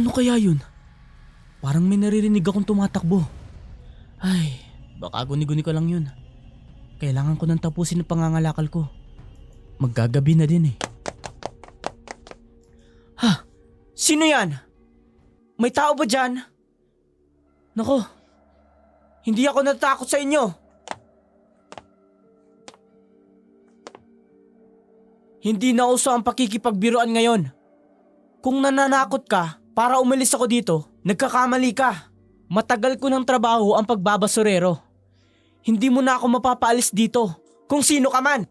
Ano kaya yun? Parang may naririnig akong tumatakbo. Ay, baka guni-guni ko lang yun. Kailangan ko nang tapusin ang pangangalakal ko. Maggagabi na din eh. Ha? Sino yan? May tao ba dyan? Nako, hindi ako natatakot sa inyo. Hindi na uso ang pakikipagbiruan ngayon. Kung nananakot ka para umalis ako dito, nagkakamali ka. Matagal ko ng trabaho ang pagbabasurero. Hindi mo na ako mapapaalis dito, kung sino ka man.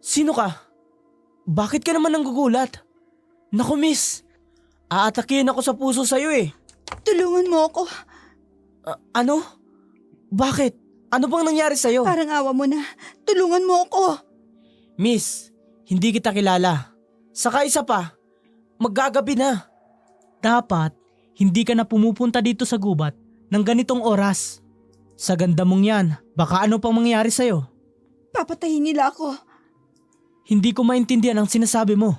Sino ka? Bakit ka naman nanggugulat? Naku miss, aatakihin ako sa puso sa'yo eh. Tulungan mo ako. Ano? Bakit? Ano bang nangyari sa'yo? Parang awa mo na. Tulungan mo ako. Miss, hindi kita kilala. Saka isa pa, maggagabi na. Dapat, hindi ka na pumupunta dito sa gubat ng ganitong oras. Sa ganda mong yan, baka ano pang mangyari sa'yo. Papatayin nila ako. Hindi ko maintindihan ang sinasabi mo.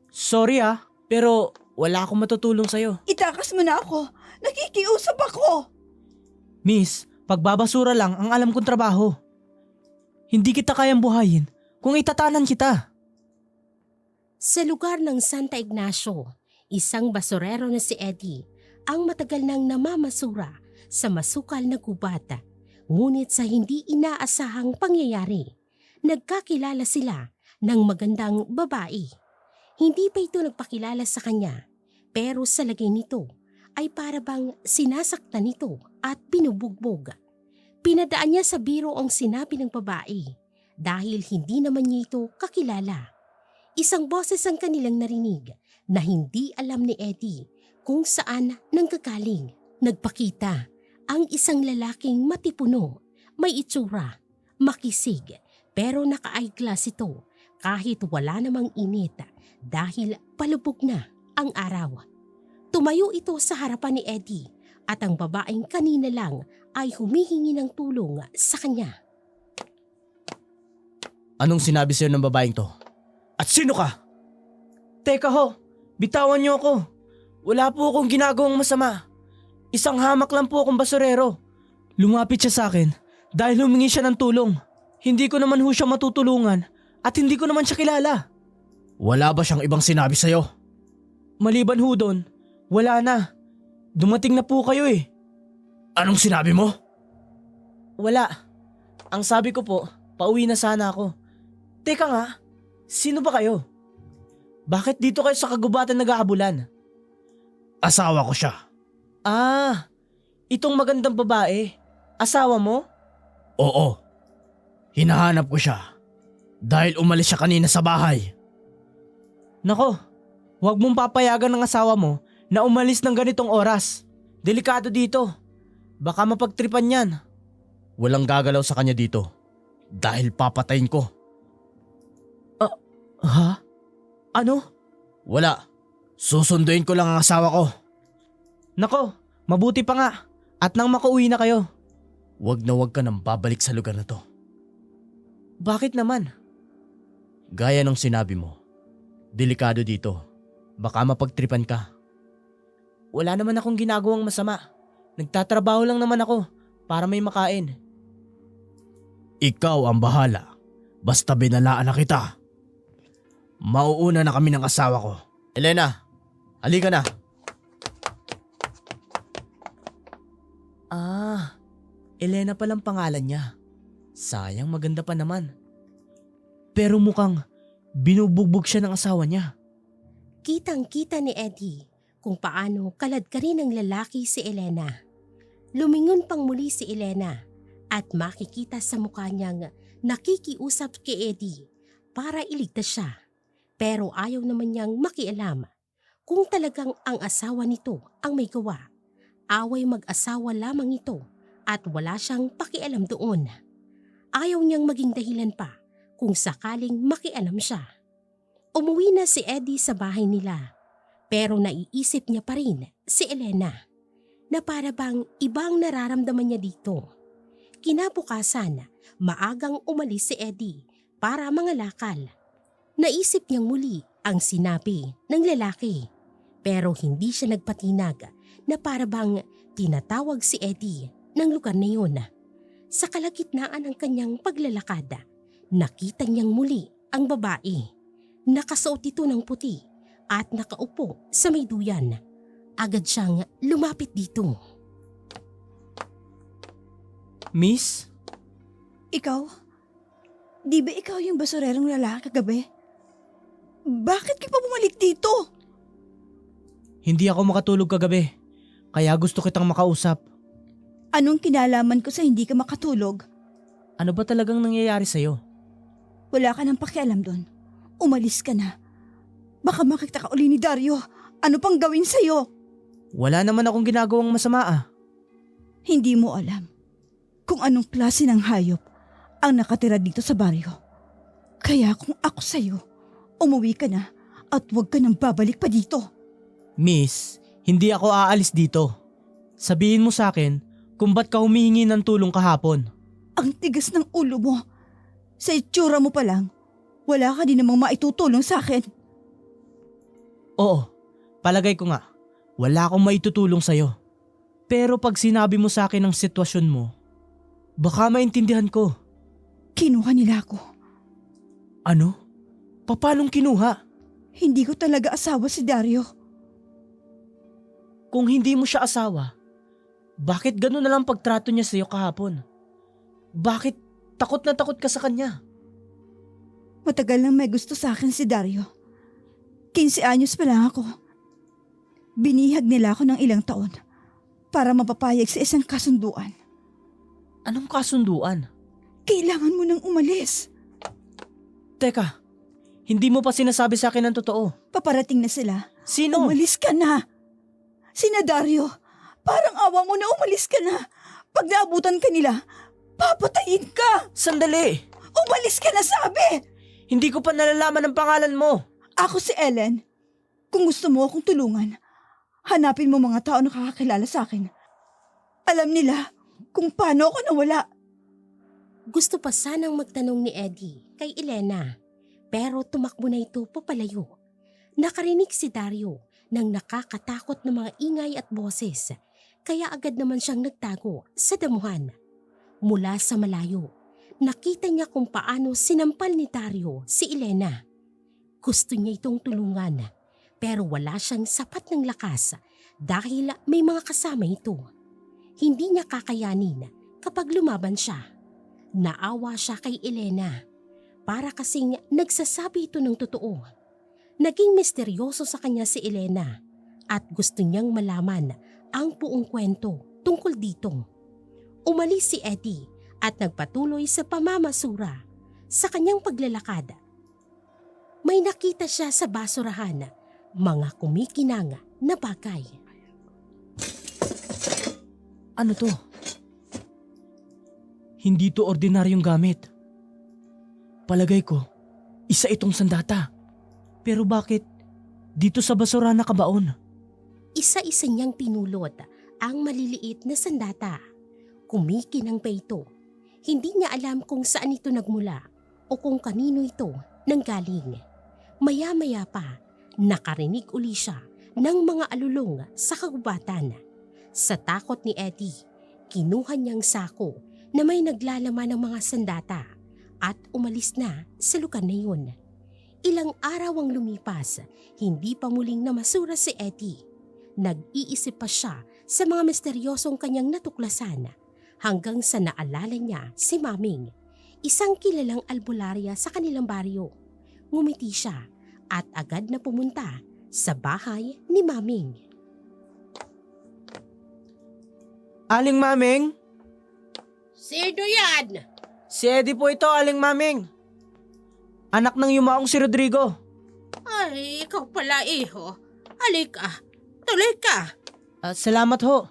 Sorry pero wala akong matutulong sa'yo. Itakas mo na ako. Nakikiusap ako. Miss, pagbabasura lang ang alam kong trabaho. Hindi kita kayang buhayin kung itatanan kita. Sa lugar ng Santa Ignacio, isang basurero na si Eddie ang matagal nang namamasura sa masukal na gubat. Ngunit sa hindi inaasahang pangyayari, nagkakilala sila ng magandang babae. Hindi pa ito nagpakilala sa kanya, pero sa lagay nito ay para bang sinasaktan nito at binubugbog. Pinadaan niya sa biro ang sinabi ng babae dahil hindi naman niya ito kakilala. Isang boses ang kanilang narinig na hindi alam ni Eddie kung saan nanggagaling. Nagpakita ang isang lalaking matipuno, may itsura, makisig, pero naka-eyeglass ito kahit wala namang init dahil palubog na ang araw. Tumayo ito sa harapan ni Eddie at ang babaeng kanina lang ay humihingi ng tulong sa kanya. Anong sinabi sa'yo ng babaeng to? At sino ka? Teka ho, bitawan niyo ako. Wala po akong ginagawang masama. Isang hamak lang po akong basurero. Lumapit siya sa akin dahil humingi siya ng tulong. Hindi ko naman ho siya matutulungan at hindi ko naman siya kilala. Wala ba siyang ibang sinabi sa'yo? Maliban ho doon, wala na. Dumating na po kayo eh. Anong sinabi mo? Wala. Ang sabi ko po, pauwi na sana ako. Teka nga, sino ba kayo? Bakit dito kayo sa kagubatan nag-aabulan? Asawa ko siya. Itong magandang babae. Asawa mo? Oo. Hinahanap ko siya. Dahil umalis siya kanina sa bahay. Nako, huwag mong papayagan ng asawa mo na umalis ng ganitong oras. Delikado dito. Baka mapagtripan yan. Walang gagalaw sa kanya dito. Dahil papatayin ko. Ha? Ano? Wala. Susunduin ko lang ang asawa ko. Nako, mabuti pa nga. At nang makauwi na kayo. Huwag na huwag ka nang babalik sa lugar na to. Bakit naman? Gaya ng sinabi mo, delikado dito. Baka mapagtripan ka. Wala naman akong ginagawang masama. Nagtatrabaho lang naman ako para may makain. Ikaw ang bahala. Basta binalaan na kita. Mauuna na kami ng asawa ko. Elena, halika na. Elena palang pangalan niya. Sayang, maganda pa naman. Pero mukhang binubugbog siya ng asawa niya. Kitang-kita ni Eddie kung paano kaladkarin ng lalaki si Elena. Lumingon pang muli si Elena at makikita sa mukha niyang nakikiusap kay Eddie para iligtas siya. Pero ayaw naman niyang makialam kung talagang ang asawa nito ang may gawa. Away mag-asawa lamang ito at wala siyang pakialam doon. Ayaw niyang maging dahilan pa kung sakaling makialam siya. Umuwi na si Eddie sa bahay nila pero naiisip niya pa rin si Elena na para bang ibang nararamdaman niya dito. Kinabukasan, maagang umalis si Eddie para mangalakal. Naisip niyang muli ang sinabi ng lalaki. Pero hindi siya nagpatinag na para bang tinatawag si Eddie ng lugar na yun. Sa kalagitnaan ng kanyang paglalakad, nakita niyang muli ang babae. Nakasuot ito ng puti at nakaupo sa may duyan. Agad siyang lumapit dito. Miss? Ikaw? Di ba ikaw yung basurerong lalaki kagabi? Bakit ka pa bumalik dito? Hindi ako makatulog kagabi, kaya gusto kitang makausap. Anong kinalaman ko sa hindi ka makatulog? Ano ba talagang nangyayari sa'yo? Wala ka nang pakialam doon. Umalis ka na. Baka makita ka uli ni Dario. Ano pang gawin sa'yo? Wala naman akong ginagawang masama ah. Hindi mo alam kung anong klase ng hayop ang nakatira dito sa baryo. Kaya kung ako sa'yo, umuwi ka na at huwag ka nang babalik pa dito. Miss, hindi ako aalis dito. Sabihin mo sa akin kung ba't ka humihingi ng tulong kahapon. Ang tigas ng ulo mo. Sa itsura mo pa lang, wala ka din namang maitutulong sa akin. Oo, palagay ko nga, wala akong maitutulong sa'yo. Pero pag sinabi mo sa akin ang sitwasyon mo, baka maintindihan ko. Kinuha nila ako. Ano? Paanong kinuha? Hindi ko talaga asawa si Dario. Kung hindi mo siya asawa, bakit gano'n na lang pagtrato niya sa'yo kahapon? Bakit takot na takot ka sa kanya? Matagal nang may gusto sa akin si Dario. 15 anyos pa lang ako. Binihag nila ako ng ilang taon para mapapayag sa isang kasunduan. Anong kasunduan? Kailangan mo nang umalis. Teka, hindi mo pa sinasabi sa akin ang totoo. Paparating na sila. Sino? Umalis ka na. Sina Dario, parang awa mo na umalis ka na. Pag naabutan ka nila, papatayin ka. Sandali! Umalis ka na sabi! Hindi ko pa nalalaman ang pangalan mo. Ako si Ellen. Kung gusto mo akong tulungan, hanapin mo mga tao na nakakakilala sa akin. Alam nila kung paano ako nawala. Gusto pa sanang magtanong ni Eddie kay Elena, pero tumakbo na ito papalayo. Nakarinig si Dario ng nakakatakot na mga ingay at boses, kaya agad naman siyang nagtago sa damuhan. Mula sa malayo, nakita niya kung paano sinampal ni Dario si Elena. Gusto niya itong tulungan, pero wala siyang sapat ng lakas dahil may mga kasama ito. Hindi niya kakayanin kapag lumaban siya. Naawa siya kay Elena para kasing nagsasabi ito ng totoo. Naging misteryoso sa kanya si Elena at gusto niyang malaman ang buong kwento tungkol dito. Umalis si Eddie at nagpatuloy sa pamamasura sa kanyang paglalakad. May nakita siya sa basurahan, mga kumikinang na bagay. Ano to? Hindi to ordinaryong gamit. Palagay ko, isa itong sandata. Pero bakit dito sa basura nakabaon? Isa-isa niyang pinulot ang maliliit na sandata. Kumikinang pa ito. Hindi niya alam kung saan ito nagmula o kung kanino ito nanggaling. Maya-maya pa, nakarinig uli siya ng mga alulong sa kagubatan. Sa takot ni Eddie, kinuha niyang sako na may naglalaman ng mga sandata at umalis na sa lugar na yun. Ilang araw ang lumipas, hindi pa muling namasura si Eddie. Nag-iisip pa siya sa mga misteryosong kanyang natuklasan hanggang sa naalala niya si Maming, isang kilalang albularya sa kanilang baryo. Ngumiti siya at agad na pumunta sa bahay ni Maming. Aling Maming? Sino yan? Si Eddie po ito, Aling Maming. Anak ng yumaong si Rodrigo. Ay, ikaw pala iho. Halika, tuloy ka. Salamat ho.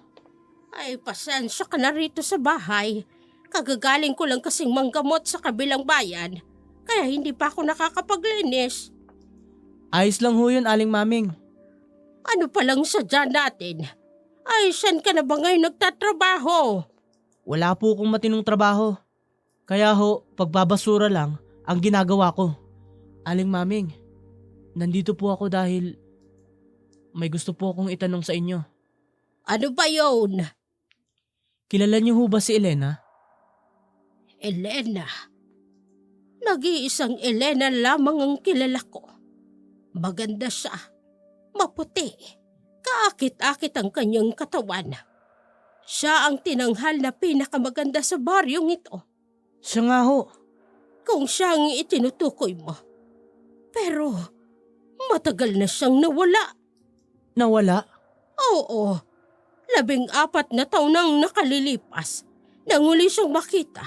Ay, pasensya ka na rito sa bahay. Kagagaling ko lang kasing manggamot sa kabilang bayan, kaya hindi pa ako nakakapaglinis. Ayos lang ho yun, Aling Maming. Ano palang sadya natin? Ay, saan ka na ba ngayon nagtatrabaho? Wala po akong matinong trabaho. Kaya ho, pagbabasura lang ang ginagawa ko. Aling Maming, Nandito po ako dahil may gusto po akong itanong sa inyo. Ano ba yun? Kilala niyo ho ba si Elena? Elena. Nag-iisang Elena lamang ang kilala ko. Maganda siya. Maputi. Kaakit-akit ang kanyang katawan. Siya ang tinanghal na pinakamaganda sa baryong ito. Siya nga ho. Kung siya ang itinutukoy mo. Pero matagal na siyang nawala. Nawala? Oo. 14 na taon nang nakalilipas nang uli siyang makita.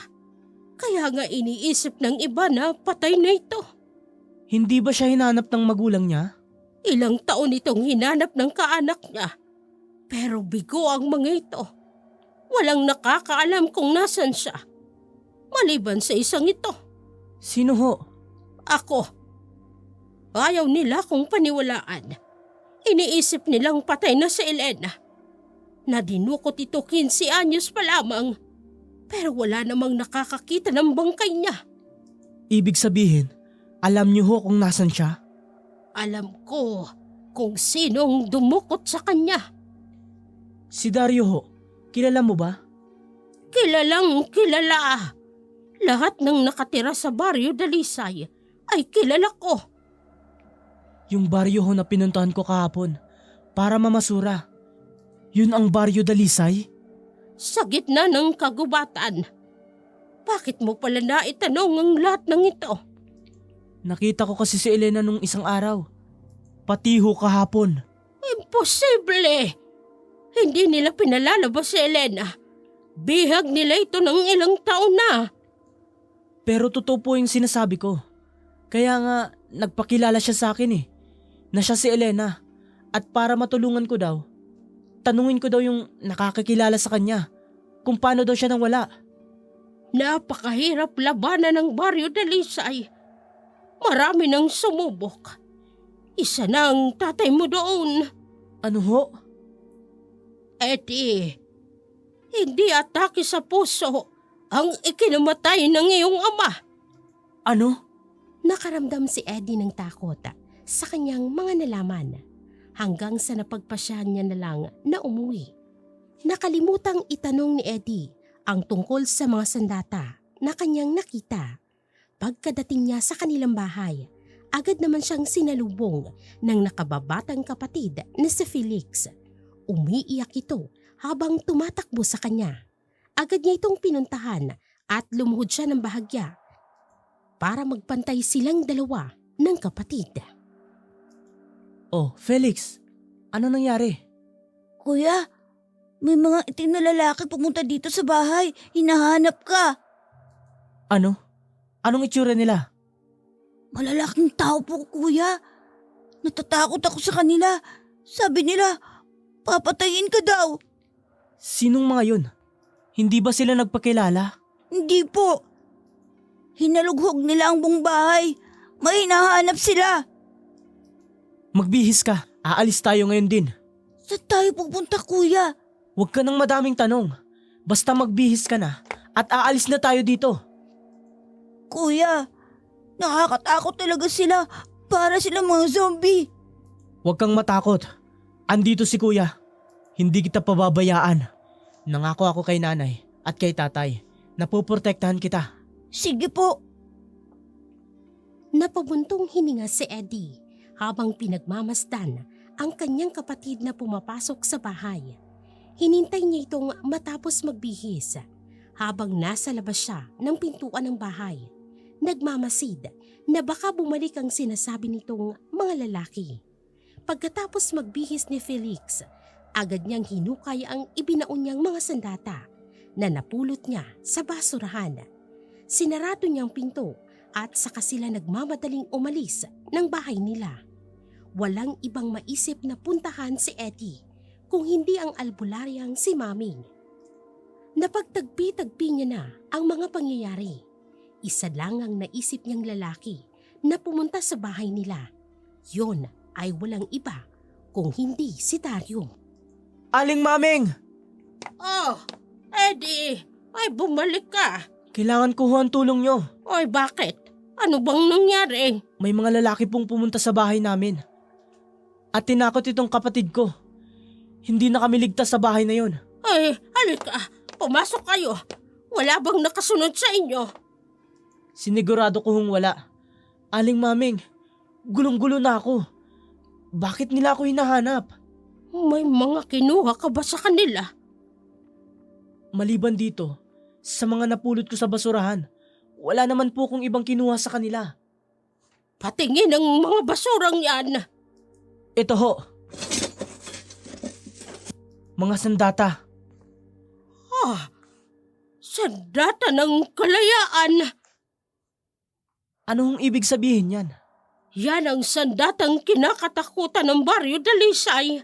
Kaya nga iniisip ng iba na patay na ito. Hindi ba siya hinanap ng magulang niya? Ilang taon itong hinanap ng kaanak niya. Pero bigo ang mga ito. Walang nakakaalam kung nasan siya. Maliban sa isang ito. Sino ho? Ako. Ayaw nila kung paniwalaan. Iniisip nilang patay na si Elena. Nadinukot ito 15 anyos pa lamang. Pero wala namang nakakakita ng bangkay niya. Ibig sabihin, alam niyo ho kung nasan siya? Alam ko kung sinong dumukot sa kanya. Si Dario ho, kilala mo ba? Kilalang kilala. Lahat ng nakatira sa baryo Dalisay ay kilala ko. Yung baryo ho na pinuntahan ko kahapon para mamasura. Yun ang baryo Dalisay? Sa gitna ng kagubatan. Bakit mo pala naitanong ang lahat ng ito? Nakita ko kasi si Elena nung isang araw. Pati ho kahapon. Imposible! Hindi nila pinalalabas si Elena. Bihag nila ito ng ilang taon na. Pero totoo po yung sinasabi ko. Kaya nga nagpakilala siya sa akin na siya si Elena. At para matulungan ko daw, tanungin ko daw yung nakakakilala sa kanya kung paano daw siya nawala. Napakahirap labanan ng baryo Dalisay. Marami nang sumubok. Isa na ang tatay mo doon. Ano ho? Eddie, hindi atake sa puso ang ikinamatay ng iyong ama. Ano? Nakaramdam si Eddie ng takot sa kanyang mga nalaman hanggang sa napagpasyahan niya na lang na umuwi. Nakalimutang itanong ni Eddie ang tungkol sa mga sandata na kanyang nakita. Pagkadating niya sa kanilang bahay, agad naman siyang sinalubong ng nakababatang kapatid na si Felix. Umiiyak ito habang tumatakbo sa kanya. Agad niya itong pinuntahan at lumuhod siya ng bahagya para magpantay silang dalawa ng kapatid. Oh, Felix, ano nangyari? Kuya, may mga itim na lalaki pumunta dito sa bahay. Hinahanap ka. Ano? Anong itsura nila? Malalaking tao po, kuya. Natatakot ako sa kanila. Sabi nila, papatayin ka daw. Sinong mga yun? Hindi ba sila nagpakilala? Hindi po. Hinalughog nila ang buong bahay. May hinahanap sila. Magbihis ka. Aalis tayo ngayon din. Saan tayo pupunta, kuya? Huwag ka ng madaming tanong. Basta magbihis ka na at aalis na tayo dito. Kuya, nakakatakot talaga sila. Para silang mga zombie. Huwag kang matakot. Andito si kuya. Hindi kita pababayaan. Nangako ako kay nanay at kay tatay na puprotektahan kita. Sige po. Napabuntong hininga si Eddie habang pinagmamasdan ang kanyang kapatid na pumapasok sa bahay. Hinintay niya itong matapos magbihis habang nasa labas siya ng pintuan ng bahay. Nagmamasid na baka bumalik ang sinasabi nitong mga lalaki. Pagkatapos magbihis ni Felix, agad niyang hinukay ang ibinaon niyang mga sandata na napulot niya sa basurahan. Sinarado niyang pinto at saka sila nagmamadaling umalis ng bahay nila. Walang ibang maisip na puntahan si Eddie kung hindi ang albularyang si Maming. Napagtagpi-tagpi niya na ang mga pangyayari. Isa lang ang naisip niyang lalaki na pumunta sa bahay nila. Yon ay walang iba kung hindi si Dario. Aling Maming! Oh, Eddie, ay bumalik ka. Kailangan ko ho ang tulong nyo. Oy, bakit? Ano bang nangyari? May mga lalaki pong pumunta sa bahay namin. At tinakot itong kapatid ko. Hindi na kami ligtas sa bahay na yon. Ay, halika. Pumasok kayo. Wala bang nakasunod sa inyo? Sinigurado ko hong wala. Aling Maming, gulong-gulo na ako. Bakit nila ako hinahanap? May mga kinuha ka ba sa kanila? Maliban dito, sa mga napulot ko sa basurahan, wala naman po kong ibang kinuha sa kanila. Patingin ang mga basurang yan. Ito ho. Mga sandata. Sandata ng kalayaan. Ano hong ibig sabihin yan? Yan ang sandatang kinakatakutan ng Baryo Dalisay.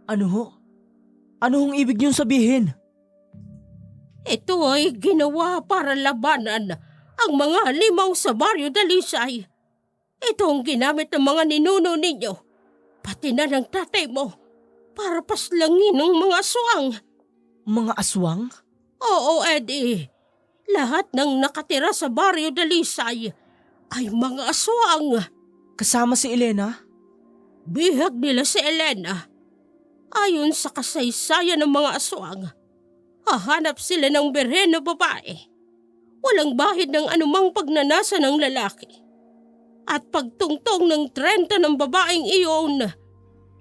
Ano ho? Ano hong ibig niyong sabihin? Ito ay ginawa para labanan ang mga halimaw sa Baryo Dalisay. Ito ang ginamit ng mga ninuno ninyo, pati na ng tatay mo, para paslangin ng mga aswang. Mga aswang? Oo, Eddie. Lahat ng nakatira sa Baryo Dalisay ay mga aswang. Kasama si Elena? Bihag nila si Elena. Ayon sa kasaysayan ng mga aswang, hahanap sila ng birhen na babae. Walang bahid ng anumang pagnanasa ng lalaki. At pagtungtong ng 30 ng babaeng iyon,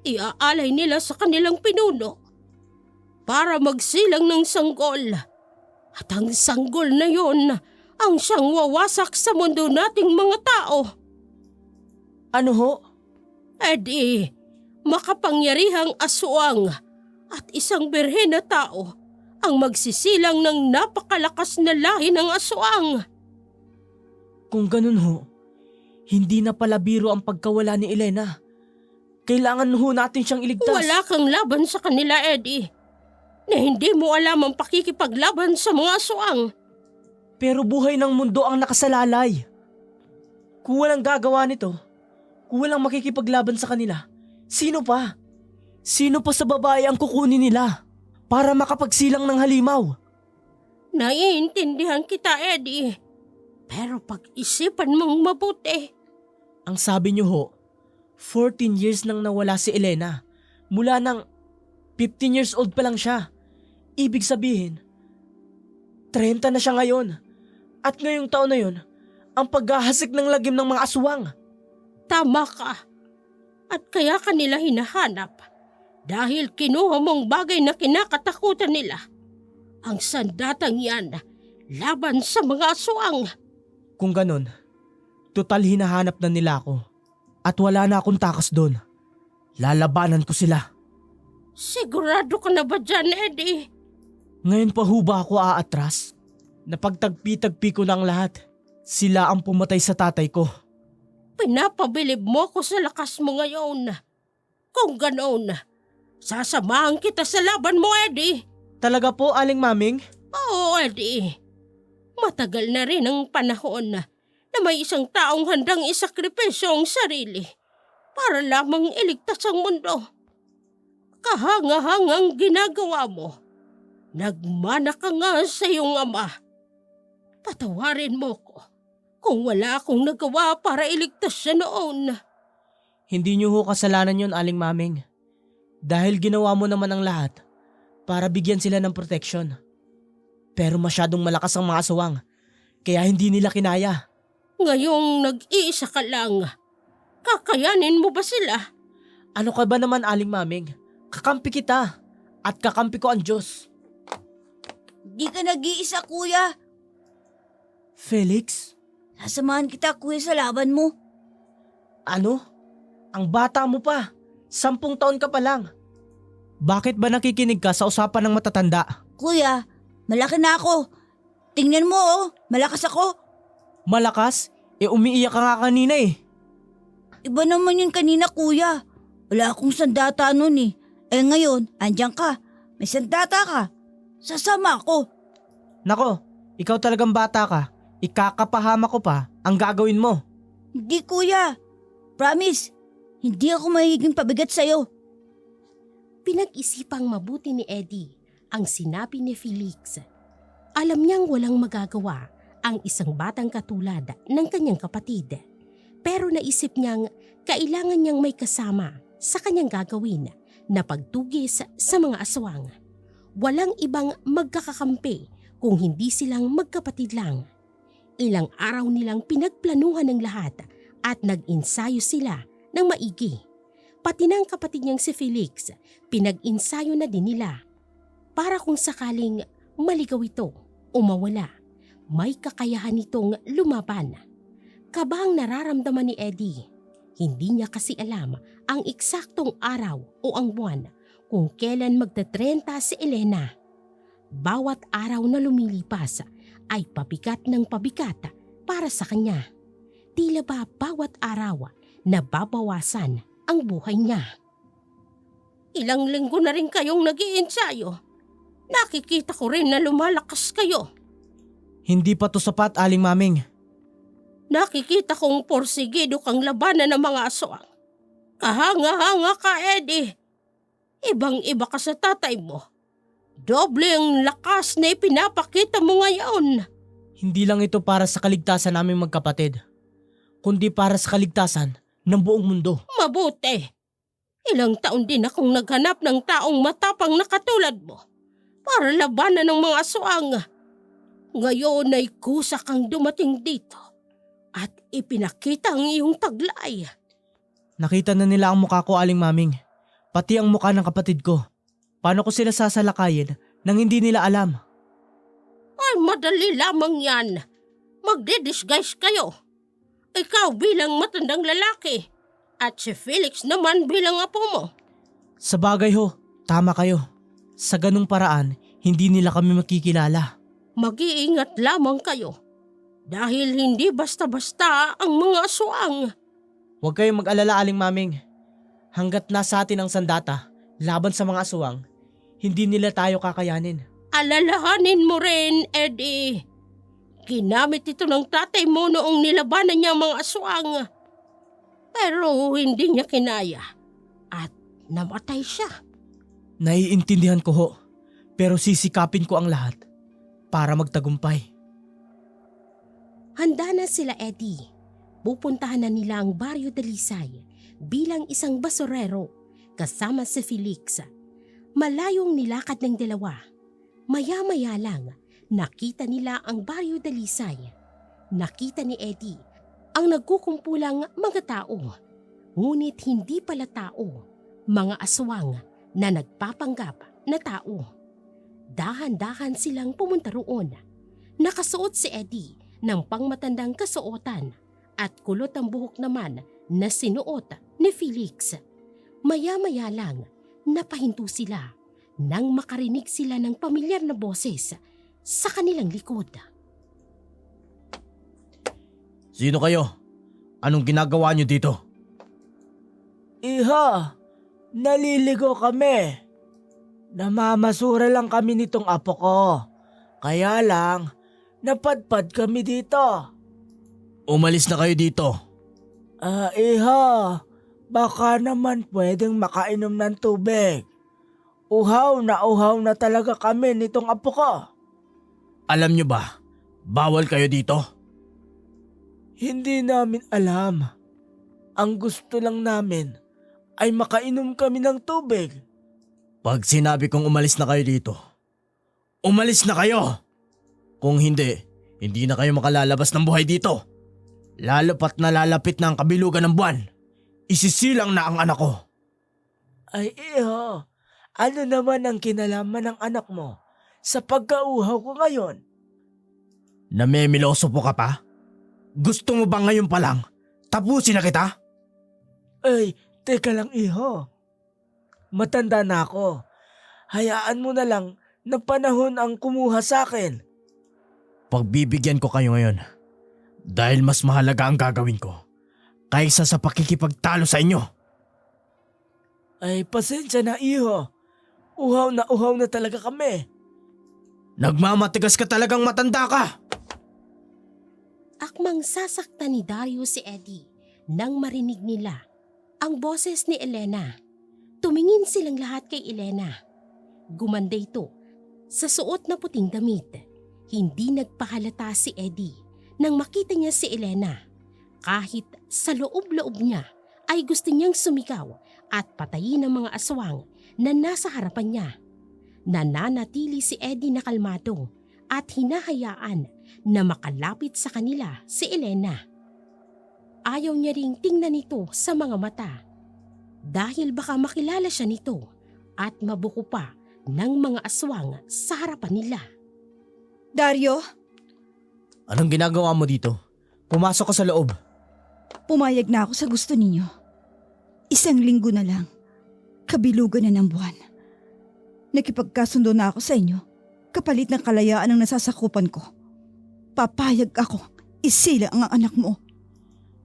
iaalay nila sa kanilang pinuno para magsilang ng sanggol. At ang sanggol na yon ang siyang wawasak sa mundo nating mga tao. Ano ho? Eddie, makapangyarihang aswang at isang birhen na tao ang magsisilang ng napakalakas na lahi ng aswang. Kung ganun ho, hindi na pala biro ang pagkawala ni Elena. Kailangan ho natin siyang iligtas. Wala kang laban sa kanila, Eddie. Na hindi mo alam ang pakikipaglaban sa mga aswang. Pero buhay ng mundo ang nakasalalay. Kung walang gagawa nito, kung walang makikipaglaban sa kanila, sino pa? Sino pa sa babae ang kukunin nila para makapagsilang ng halimaw? Naiintindihan kita, Eddie. Pero pag-isipan mong mabuti. Ang sabi niyo ho, 14 years nang nawala si Elena. Mula nang 15 years old pa lang siya. Ibig sabihin, 30 na siya ngayon. At ngayong taon na yun, ang paghahasik ng lagim ng mga aswang. Tama ka. At kaya kanila hinahanap dahil kinuha mong bagay na kinakatakutan nila. Ang sandatang yan laban sa mga aswang. Kung ganun, total hinahanap na nila ako. At wala na akong takas doon. Lalabanan ko sila. Sigurado ka na ba dyan, Eddie? Ngayon pa ho ba ako aatras? Napagtagpi-tagpi ko na ang lahat. Sila ang pumatay sa tatay ko. Pinapabilib mo ko sa lakas mo ngayon. Kung ganoon, sasamahan kita sa laban mo, Eddie. Talaga po, Aling Maming? Oo, Eddie. Matagal na rin ang panahon na may isang taong handang isakripisyo ang sarili para lamang iligtas ang mundo. Kahanga-hangang ginagawa mo. Nagmana ka nga sa iyong ama. Patawarin mo ko kung wala akong nagawa para iligtas siya noon. Hindi niyo ho kasalanan yon, Aling Maming. Dahil ginawa mo naman ang lahat para bigyan sila ng proteksyon. Pero masyadong malakas ang mga aswang, kaya hindi nila kinaya. Ngayong nag-iisa ka lang, kakayanin mo ba sila? Ano ka ba naman, Aling Maming? Kakampi kita at kakampi ko ang Diyos. Di ka nag-iisa, kuya. Felix? Sasamahan kita, kuya, sa laban mo. Ano? Ang bata mo pa. 10 taon ka pa lang. Bakit ba nakikinig ka sa usapan ng matatanda? Kuya, malaki na ako. Tingnan mo, oh, malakas ako. Malakas? Umiiyak ka nga kanina eh. Iba naman yun kanina, kuya. Wala akong sandata nun eh. Ngayon, andyan ka. May sandata ka. Sasama ako. Nako, ikaw talagang bata ka. Ikakapahama ko pa ang gagawin mo. Hindi, kuya. Promise, hindi ako mahiging pabigat sa'yo. Pinag-isipang mabuti ni Eddie ang sinabi ni Felix. Alam niyang walang magagawa ang isang batang katulad ng kanyang kapatid. Pero naisip niyang kailangan niyang may kasama sa kanyang gagawin na pagtugis sa mga aswang. Walang ibang magkakakampi kung hindi silang magkapatid lang. Ilang araw nilang pinagplanuhan ng lahat at nag-insayo sila ng maigi. Pati ng kapatid niyang si Felix, pinag-insayo na din nila. Para kung sakaling maligaw ito o mawala, may kakayahan itong lumaban. Kabang nararamdaman ni Eddie, hindi niya kasi alam ang eksaktong araw o ang buwan kung kailan magta-30 si Elena. Bawat araw na lumilipas ay pabigat ng pabigat para sa kanya. Tila ba bawat araw nababawasan ang buhay niya. Ilang linggo na rin kayong nag-iensayo. Nakikita ko rin na lumalakas kayo. Hindi pa to sapat, Aling Maming. Nakikita kong porsigido kang labanan ng mga aswang. Kahanga-hanga ka, Eddie. Ibang-iba ka sa tatay mo. Doble ang lakas na ipinapakita mo ngayon. Hindi lang ito para sa kaligtasan naming magkapatid, kundi para sa kaligtasan ng buong mundo. Mabuti. Ilang taon din akong naghanap ng taong matapang na katulad mo para labanan ng mga aswang. Ngayon ay kusa kang dumating dito at ipinakita ang iyong taglay. Nakita na nila ang mukha ko, Aling Maming. Pati ang mukha ng kapatid ko. Paano ko sila sasalakayin nang hindi nila alam? Ay, madali lamang yan. Magde-disguise kayo. Ikaw bilang matandang lalaki at si Felix naman bilang apo mo. Sa bagay ho, tama kayo. Sa ganung paraan, hindi nila kami makikilala. Mag-iingat lamang kayo dahil hindi basta-basta ang mga aswang. Huwag kayong mag-alala, Aling Maming. Hanggat nasa atin ang sandata laban sa mga aswang, hindi nila tayo kakayanin. Alalahanin mo rin, Eddie. Ginamit ito ng tatay mo noong nilabanan niya ang mga aswang. Pero hindi niya kinaya at namatay siya. Naiintindihan ko ho, pero sisikapin ko ang lahat para magtagumpay. Handa na sila, Eddie. Pupuntahan na nila ang Barrio Dalisay bilang isang basurero kasama si Felix. Malayong nilakad ng dalawa. Maya-maya lang, nakita nila ang Barrio Dalisay. Nakita ni Eddie ang nagkukumpulang mga tao. Ngunit hindi pala tao, mga aswang na nagpapanggap na tao. Dahan-dahan silang pumunta roon. Nakasuot si Eddie ng pangmatandang kasuotan at kulot ang buhok naman na sinuot ni Felix. Maya-maya lang, napahinto sila nang makarinig sila ng pamilyar na boses sa kanilang likod. Sino kayo? Anong ginagawa niyo dito? Iha, naliligo kami. Namamasura lang kami nitong apo ko. Kaya lang, napadpad kami dito. Umalis na kayo dito. Iha, baka naman pwedeng makainom ng tubig. Uhaw na talaga kami nitong apo ko. Alam niyo ba, bawal kayo dito? Hindi namin alam. Ang gusto lang namin ay makainom kami ng tubig. Pag sinabi kong umalis na kayo dito, umalis na kayo! Kung hindi, hindi na kayo makalalabas ng buhay dito. Lalo pat na lalapit na ang kabilugan ng buwan. Isisilang na ang anak ko. Ay iho, ano naman ang kinalaman ng anak mo sa pagkauhaw ko ngayon? Namemiloso po ka pa? Gusto mo ba ngayon pa lang tapusin na kita? Ay, teka lang iho. Matanda na ako. Hayaan mo na lang na panahon ang kumuha sa akin. Pagbibigyan ko kayo ngayon dahil mas mahalaga ang gagawin ko kaysa sa pakikipagtalo sa inyo. Ay, pasensya na iho. Uhaw na talaga kami. Nagmamatigas ka talagang matanda ka. Akmang sasaktan ni Dario si Eddie nang marinig nila ang boses ni Elena. Tumingin silang lahat kay Elena. Gumanda ito sa suot na puting damit. Hindi nagpahalata si Eddie nang makita niya si Elena. Kahit sa loob-loob niya ay gusto niyang sumigaw at patayin ang mga aswang na nasa harapan niya. Nananatili si Eddie na kalmado at hinahayaan na makalapit sa kanila si Elena. Ayaw niya ring tingnan ito sa mga mata dahil baka makilala siya nito at mabuko pa ng mga aswang sa harapan nila. Dario, Anong ginagawa mo dito? Pumasok ka sa loob. pumayag na ako sa gusto ninyo. 1 linggo na lang. Kabilugan na ng buwan. Nakipagkasundo na ako sa inyo kapalit ng kalayaan ang nasasakupan ko. Papayag ako, isila ang anak mo.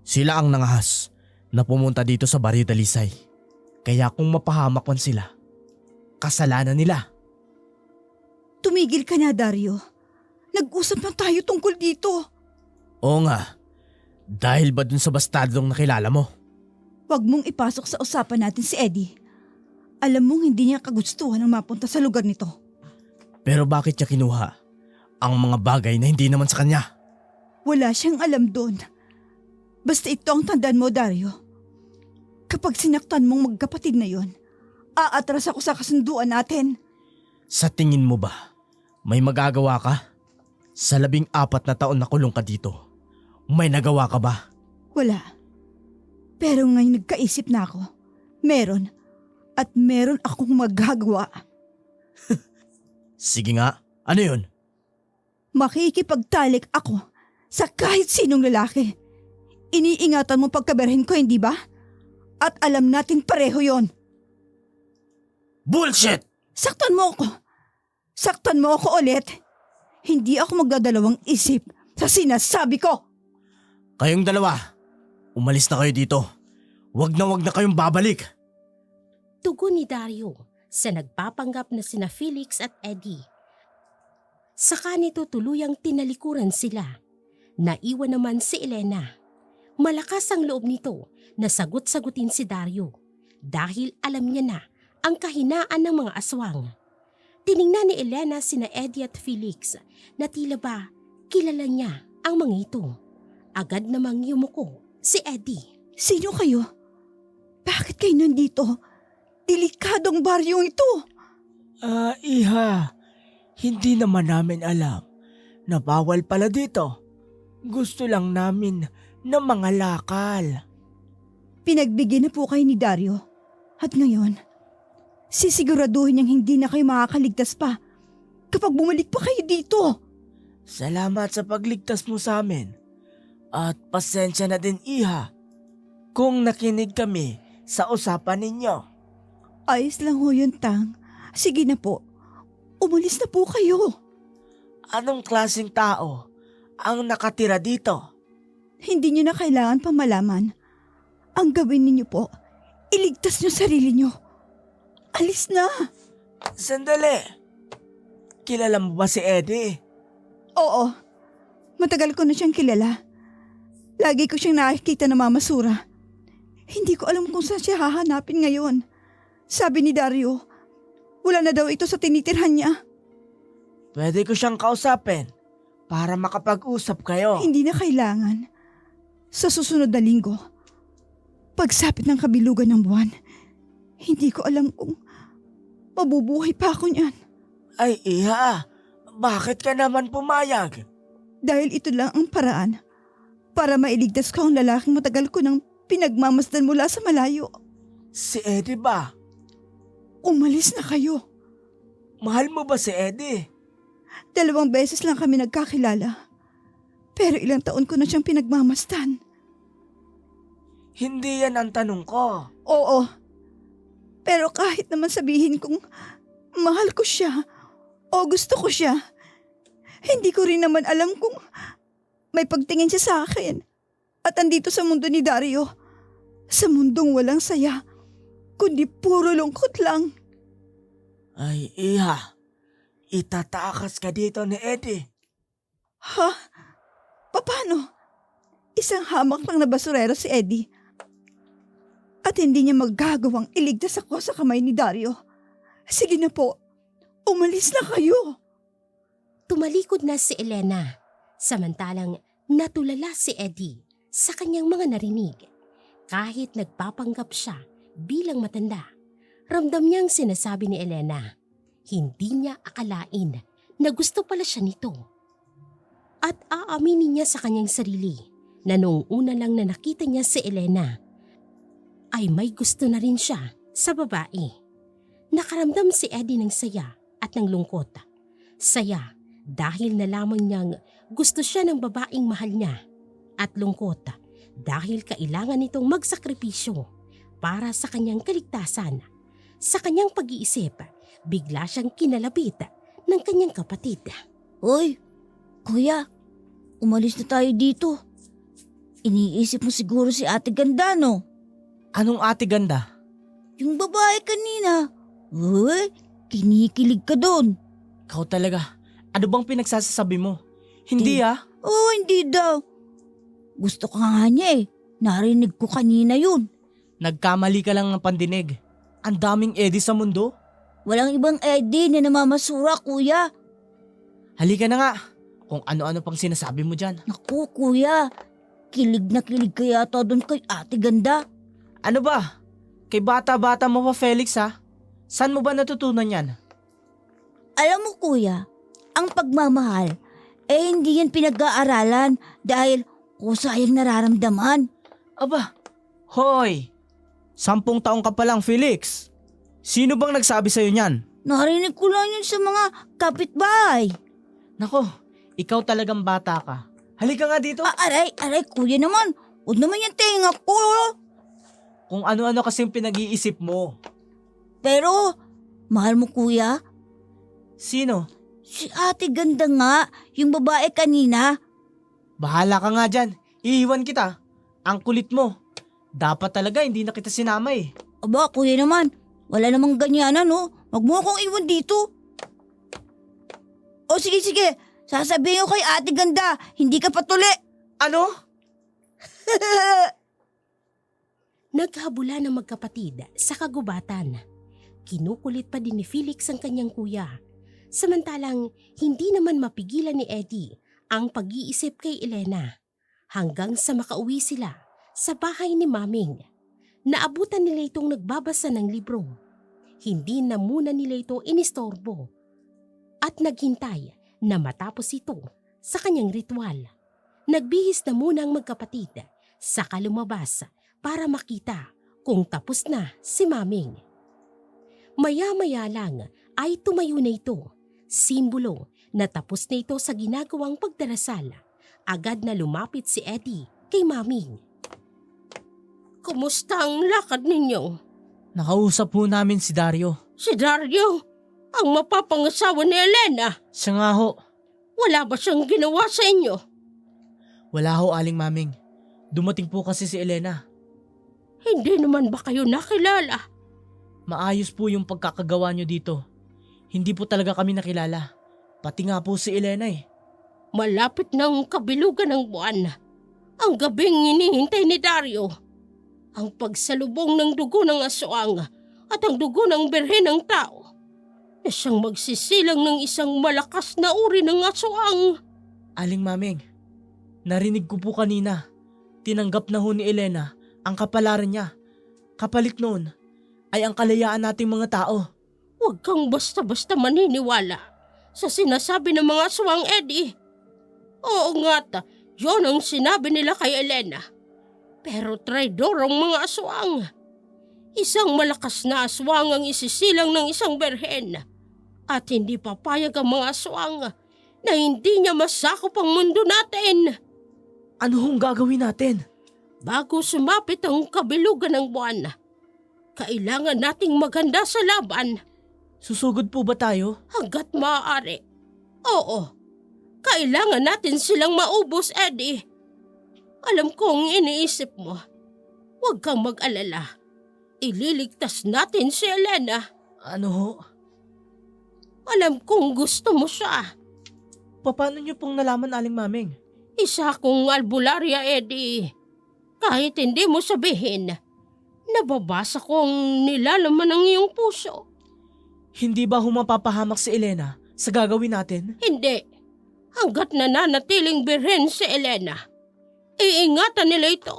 Sila ang nangahas na pumunta dito sa Barrio Dalisay. Kaya kung mapahamak man sila, kasalanan nila. Tumigil ka na, Dario. Nag-usap na tayo tungkol dito. Oo nga. Dahil ba dun sa bastardong nakilala mo? Huwag mong ipasok sa usapan natin si Eddie. Alam mong hindi niya kagustuhan ang mapunta sa lugar nito. Pero bakit niya kinuha ang mga bagay na hindi naman sa kanya? Wala siyang alam doon. Basta ito ang tandaan mo, Dario. Kapag sinaktan mong magkapatid na yon, aatras ako sa kasunduan natin. Sa tingin mo ba, may magagawa ka? Sa 14 na taon na kulong ka dito, may nagawa ka ba? Wala. Pero ngayon nagkaisip na ako. Meron. At meron akong magagawa. Sige nga, ano yun? Makikipagtalik ako sa kahit sinong lalaki. Iniingatan mo pagkaberhin ko, hindi ba? At alam natin pareho yon. Bullshit! Saktan mo ako. Saktan mo ako ulit. Hindi ako magdadalawang isip sa sinasabi ko. Kayong dalawa, umalis na kayo dito. Wag na kayong babalik. Tugon ni Dario sa nagpapanggap na sina Felix at Eddie. Saka nito tuluyang tinalikuran sila. Naiwan naman si Elena. Malakas ang loob nito na sagot-sagutin si Dario dahil alam niya na ang kahinaan ng mga aswang. Tiningnan ni Elena sina Eddie at Felix na tila ba kilala niya ang mga ito. Agad namang yumuko si Eddie. Sino kayo? Bakit kayo nandito? Delikadong baryong ito. Iha, hindi naman namin alam na bawal pala dito. Gusto lang namin na mga lakal. Pinagbigyan na po kayo ni Dario. At ngayon, sisiguraduhin niyang hindi na kayo makakaligtas pa kapag bumalik pa kayo dito. Salamat sa pagligtas mo sa amin. At pasensya na din, Iha, kung nakinig kami sa usapan ninyo. Ayos lang ho yun, Tang. Sige na po. Umalis na po kayo. Anong klaseng tao ang nakatira dito? Hindi niyo na kailangan pang malaman. Ang gawin ninyo po, iligtas niyo sarili niyo. Alis na. Sandali. Kilala mo ba si Eddie? Oo. Matagal ko na siyang kilala. Lagi ko siyang nakikita na mamasura. Hindi ko alam kung saan siya hahanapin ngayon. Sabi ni Dario, wala na daw ito sa tinitirhan niya. Pwede ko siyang kausapin para makapag-usap kayo. Hindi na kailangan. Sa susunod na linggo, pagsapit ng kabilugan ng buwan, hindi ko alam kung mabubuhay pa ako niyan. Ay, Iha, bakit ka naman pumayag? Dahil ito lang ang paraan para mailigtas ko ang lalaking matagal ko nang pinagmamasdan mula sa malayo. Si Eddie ba? Umalis na kayo. Mahal mo ba si Eddie? 2 beses lang kami nagkakilala. Pero ilang taon ko na siyang pinagmamasdan. Hindi yan ang tanong ko. Oo. Pero kahit naman sabihin kong mahal ko siya o gusto ko siya, hindi ko rin naman alam kung may pagtingin siya sa akin at andito sa mundo ni Dario. Sa mundong walang saya, kundi puro lungkot lang. Ay, Iha, itatakas ka dito ni Eddie. Ha? Paano? Isang hamak lang na basurero si Eddie. At hindi niya magagawang iligtas ako sa kamay ni Dario. Sige na po, umalis na kayo. tumalikod na si Elena. Samantalang natulala si Eddie sa kanyang mga narinig. Kahit nagpapanggap siya bilang matanda, ramdam niyang sinasabi ni Elena. Hindi niya akalain na gusto pala siya nito. At aaminin niya sa kanyang sarili na noong una lang na nakita niya si Elena, ay may gusto na rin siya sa babae. Nakaramdam si Eddie ng saya at ng lungkot. Saya dahil nalaman niyang gusto siya ng babaeng mahal niya. At lungkot dahil kailangan nitong magsakripisyo para sa kanyang kaligtasan. Sa kanyang pag-iisip, bigla siyang kinalapit ng kanyang kapatid. Hoy, kuya, umalis na tayo dito. Iniisip mo siguro si Ate Ganda, no? Anong ate ganda? Yung babae kanina. Uy, kinikilig ka doon. Ikaw talaga. Ano bang pinagsasasabi mo? Hindi Oo, hindi daw. Gusto ka nga niya eh. Narinig ko kanina yun. Nagkamali ka lang ng pandinig. Ang daming Eddie sa mundo. Walang ibang Eddie na namamasura, kuya. Halika na nga. Kung ano-ano pang sinasabi mo dyan. Naku, kuya. Kilig na kilig ka yata doon kay Ate Ganda. Ano ba? Kay bata-bata mo pa, Felix, ha? Saan mo ba natutunan yan? Alam mo, kuya, ang pagmamahal, hindi yan pinag-aaralan dahil kusayang nararamdaman. Aba, hoy! 10 taong ka pa lang, Felix. Sino bang nagsabi sa'yo niyan? Narinig ko lang yun sa mga kapitbahay. Nako, ikaw talagang bata ka. Halika nga dito. Aray, kuya naman. Huwag naman yung tenga ko. Kung ano-ano kasing pinag-iisip mo. Pero, mahal mo kuya? Sino? Si Ate Ganda nga, yung babae kanina. Bahala ka nga dyan. Iiwan kita. Ang kulit mo. Dapat talaga hindi na kita sinama eh. Aba, kuya naman. Wala namang ganyanan, no? Wag mo akong iwan dito. O sige. Sasabihin ko kay Ate Ganda, hindi ka patuli. Ano? Naghabula ng magkapatid sa kagubatan. Kinukulit pa din ni Felix ang kanyang kuya. Samantalang hindi naman mapigilan ni Eddie ang pag-iisip kay Elena. Hanggang sa makauwi sila sa bahay ni Maming. Naabutan nila itong nagbabasa ng libro. Hindi na muna nila ito inistorbo. At naghintay na matapos ito sa kanyang ritual. Nagbihis na muna ang magkapatid, saka lumabas para makita kung tapos na si Maming. Maya-maya lang ay tumayo na ito, simbolo na tapos na ito sa ginagawang pagdarasal. Agad na lumapit si Eddie kay Maming. Kumusta ang lakad ninyo? Nakausap po namin si Dario. Si Dario, ang mapapangasawa ni Elena. Siya nga ho. Wala ba siyang ginawa sa inyo? Wala ho, Aling Maming. Dumating po kasi si Elena. Hindi naman ba kayo nakilala? Maayos po yung pagkakagawa nyo dito. Hindi po talaga kami nakilala. Pati nga po si Elena eh. Malapit ng kabilugan ng buwan. Ang gabing hinihintay ni Dario. Ang pagsalubong ng dugo ng aswang at ang dugo ng birhen ng tao. Na siyang magsisilang ng isang malakas na uri ng aswang. Aling Maming, narinig ko po kanina. Tinanggap na ho ni Elena ang kapalaran niya. Kapalit noon ay ang kalayaan nating mga tao. Huwag kang basta-basta maniniwala sa sinasabi ng mga aswang, Eddie. Oo nga't, yun ang sinabi nila kay Elena. Pero traidor ang mga aswang. Isang malakas na aswang ang isisilang ng isang berhen. At hindi papayag ang mga aswang na hindi niya masakop ang mundo natin. Ano hong gagawin natin? Bago sumapit ang kabilugan ng buwan, kailangan nating maganda sa laban. Susugod po ba tayo? Hanggat maaari. Oo. Kailangan natin silang maubos, Eddie. Alam kong iniisip mo. Huwag kang mag-alala. Ililigtas natin si Elena. Ano ho? Alam kong gusto mo siya. Paano niyo pong nalaman, Aling Maming? Isa kong albularya, Eddie. Kahit hindi mo sabihin, nababasa kong nilalaman ng iyong puso. Hindi ba humapapahamak si Elena sa gagawin natin? Hindi. hanggat nananatiling birhen si Elena. Iingatan nila ito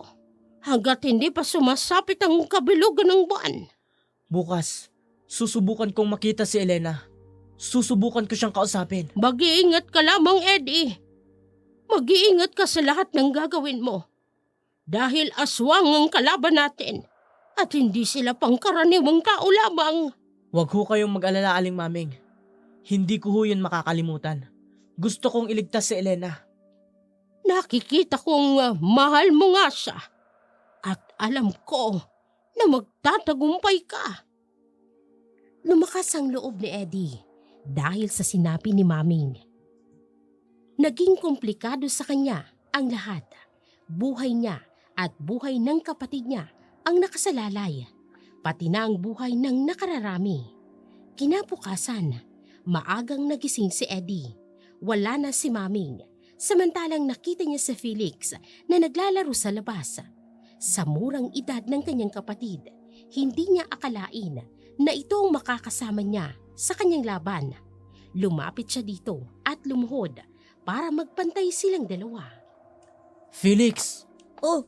hanggat hindi pa sumasapit ang kabilugan ng buwan. Bukas, susubukan kong makita si Elena. Susubukan ko siyang kausapin. Mag-iingat ka lamang, Eddie. Mag-iingat ka sa lahat ng gagawin mo. Dahil aswang ang kalaban natin at hindi sila pangkaraniwang tao lamang. Huwag ho kayong mag-alala, Aling Maming. Hindi ko ho yun makakalimutan. Gusto kong iligtas si Elena. Nakikita kong mahal mo nga siya. At alam ko na magtatagumpay ka. Lumakas ang loob ni Eddie dahil sa sinabi ni Maming. Naging komplikado sa kanya ang lahat. Buhay niya at buhay ng kapatid niya ang nakasalalay, pati na ang buhay ng nakararami. Kinabukasan, maagang nagising si Eddie. Wala na si Maming, samantalang nakita niya si Felix na naglalaro sa labas. Sa murang edad ng kanyang kapatid, hindi niya akalain na ito ang makakasama niya sa kanyang laban. Lumapit siya dito at lumuhod para magpantay silang dalawa. Felix! Oh,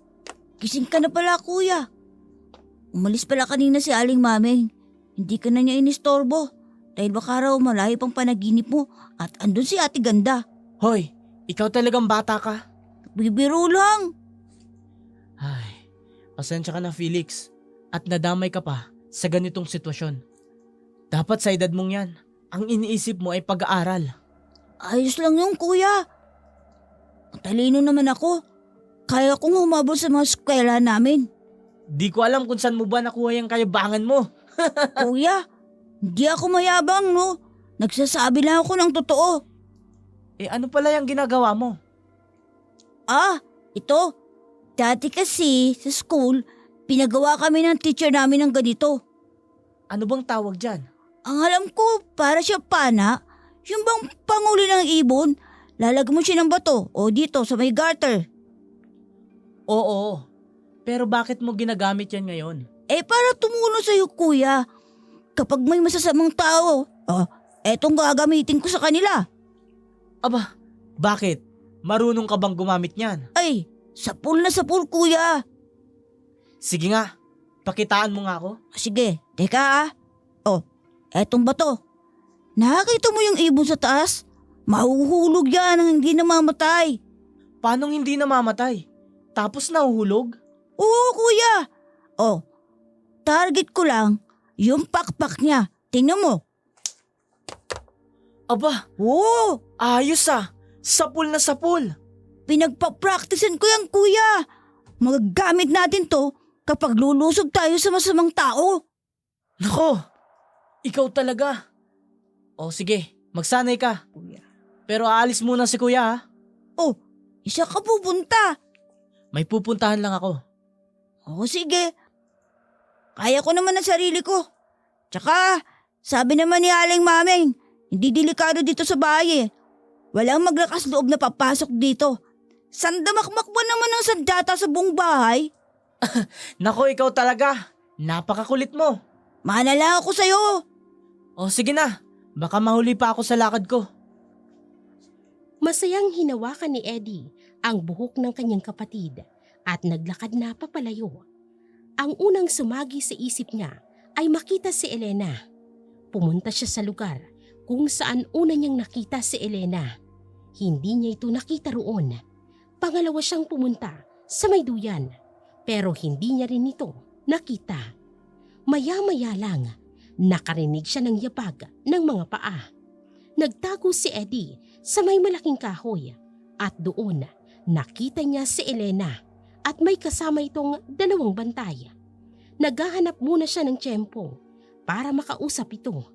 gising ka na pala kuya. Umalis pala kanina si Aling Maming. Hindi ka na niya inistorbo dahil baka raw malayo pang panaginip mo at andun si Ate Ganda. Hoy, ikaw talagang bata ka. Bibiro lang. Ay, pasensya ka na Felix. At nadamay ka pa sa ganitong sitwasyon. Dapat sa edad mong yan, ang iniisip mo ay pag-aaral. Ayos lang yung kuya. Matalino naman ako. Kaya kong humabol sa mga eskwela namin. Di ko alam kung saan mo ba nakuha yung kayabangan mo. Kuya, hindi ako mayabang no. Nagsasabi lang ako ng totoo. Eh ano pala yung ginagawa mo? Ah, ito. Dati kasi sa school, pinagawa kami ng teacher namin ng ganito. Ano bang tawag dyan? Ang alam ko, para siya pana, yung bang panguli ng ibon, lalagyan mo siya ng bato o dito sa may garter. Oo, pero bakit mo ginagamit yan ngayon? Eh para tumulong sa'yo kuya. Kapag may masasamang tao, etong gagamitin ko sa kanila. Aba, bakit? Marunong ka bang gumamit niyan? Ay, sapul na sapul kuya. Sige nga, pakitaan mo nga ako. Sige, teka etong bato. Nakakita mo yung ibon sa taas? Mahuhulog yan ang hindi namamatay. Paanong hindi namamatay? Tapos nahuhulog? Oo kuya. Target ko lang yung pakpak niya. Tingnan mo. Aba, Oo, ayos ah. Sapul na sapul. pinagpa-practicean ko yan kuya. Magagamit natin to kapag lulusob tayo sa masamang tao. Nako, ikaw talaga. O sige, magsanay ka. Pero aalis muna si kuya ha. Isa ka pupunta. May pupuntahan lang ako. Sige. Kaya ko naman ang sarili ko. Tsaka, sabi naman ni Aling Maming, hindi delikado dito sa bahay eh. Walang maglakas loob na papasok dito. Sandamakmak ba naman ang sandata sa buong bahay? Nako, ikaw talaga. Napakakulit mo. Mana lang ako sa'yo. O sige na, baka mahuli pa ako sa lakad ko. Masayang hinawakan ni Eddie ang buhok ng kanyang kapatid at naglakad na papalayo. Ang unang sumagi sa isip niya ay makita si Elena. Pumunta siya sa lugar kung saan una niyang nakita si Elena. Hindi niya ito nakita roon. Pangalawa siyang pumunta sa may duyan pero hindi niya rin ito nakita. Maya-maya lang, nakarinig siya ng yabag ng mga paa. Nagtago si Eddie sa may malaking kahoy at doon nakita niya si Elena at may kasama itong dalawang bantay. Naghahanap muna siya ng tiyempo para makausap ito.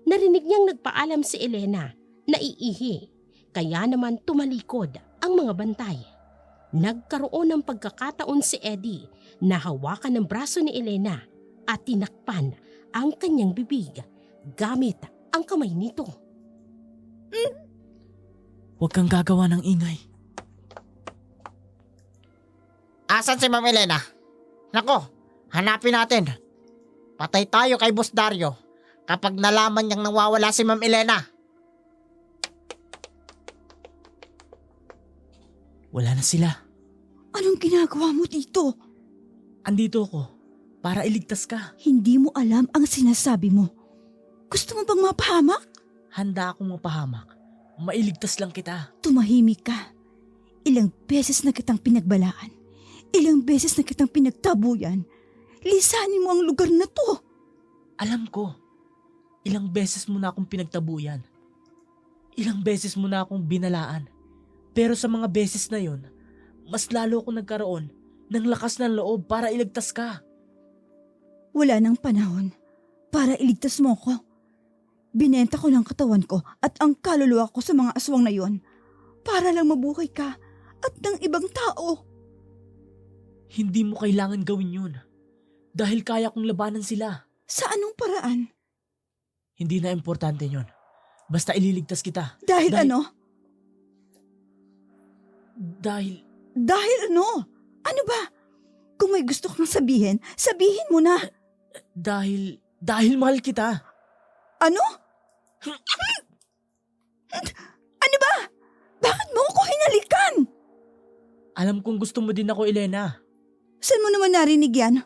Narinig niyang nagpaalam si Elena na iihi, kaya naman tumalikod ang mga bantay. Nagkaroon ng pagkakataon si Eddie na hawakan ng braso ni Elena at tinakpan ang kanyang bibig gamit ang kamay nito. Huwag kang gagawa ng ingay. Asan si Ma'am Elena? Nako, hanapin natin. Patay tayo kay Boss Dario kapag nalaman niyang nawawala si Ma'am Elena. Wala na sila. Anong ginagawa mo dito? Andito ako para iligtas ka. Hindi mo alam ang sinasabi mo. Gusto mo bang mapahamak? Handa akong mapahamak. Mailigtas lang kita. Tumahimik ka. Ilang beses na kitang pinagbalaan. Ilang beses na kitang pinagtabuyan. Lisanin mo ang lugar na to. Alam ko. Ilang beses mo na akong pinagtabuyan. Ilang beses mo na akong binalaan. Pero sa mga beses na yon, mas lalo akong nagkaroon ng lakas ng loob para iligtas ka. Wala nang panahon para iligtas mo ko. Binenta ko ng katawan ko at ang kaluluwa ko sa mga aswang na yon para lang mabuhay ka at ng ibang tao. Hindi mo kailangan gawin yun. Dahil kaya kong labanan sila. Sa anong paraan? Hindi na importante yun. Basta ililigtas kita. Dahil ano? Dahil Dahil ano? Ano ba? Kung may gusto kang sabihin, sabihin mo na. dahil mahal kita. Ano? Ano ba? Bakit mo ako hinalikan? Alam kong gusto mo din ako, Elena. Saan mo naman narinig yan?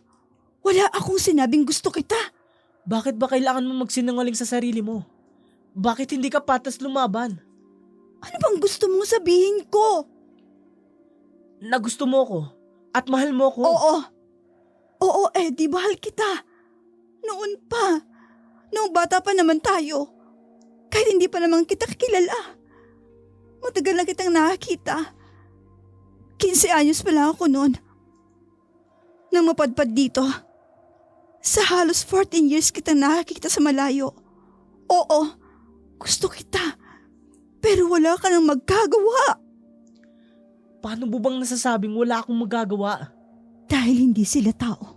Wala akong sinabing gusto kita. Bakit ba kailangan mo magsinungaling sa sarili mo? Bakit hindi ka patas lumaban? Ano bang gusto mong sabihin ko? Na gusto mo ko at mahal mo ko. Oo. Oo, Eddie, mahal kita. Noon pa. Noong bata pa naman tayo. Kahit hindi pa naman kita kilala. Matagal na kitang nakakita. 15 anyos pa lang ako noon. Nang mapadpad dito. Sa halos 14 years kitang nakakita sa malayo. Oo, gusto kita. Pero wala ka nang magagawa. Paano mo bang nasasabing wala akong magagawa? Dahil hindi sila tao.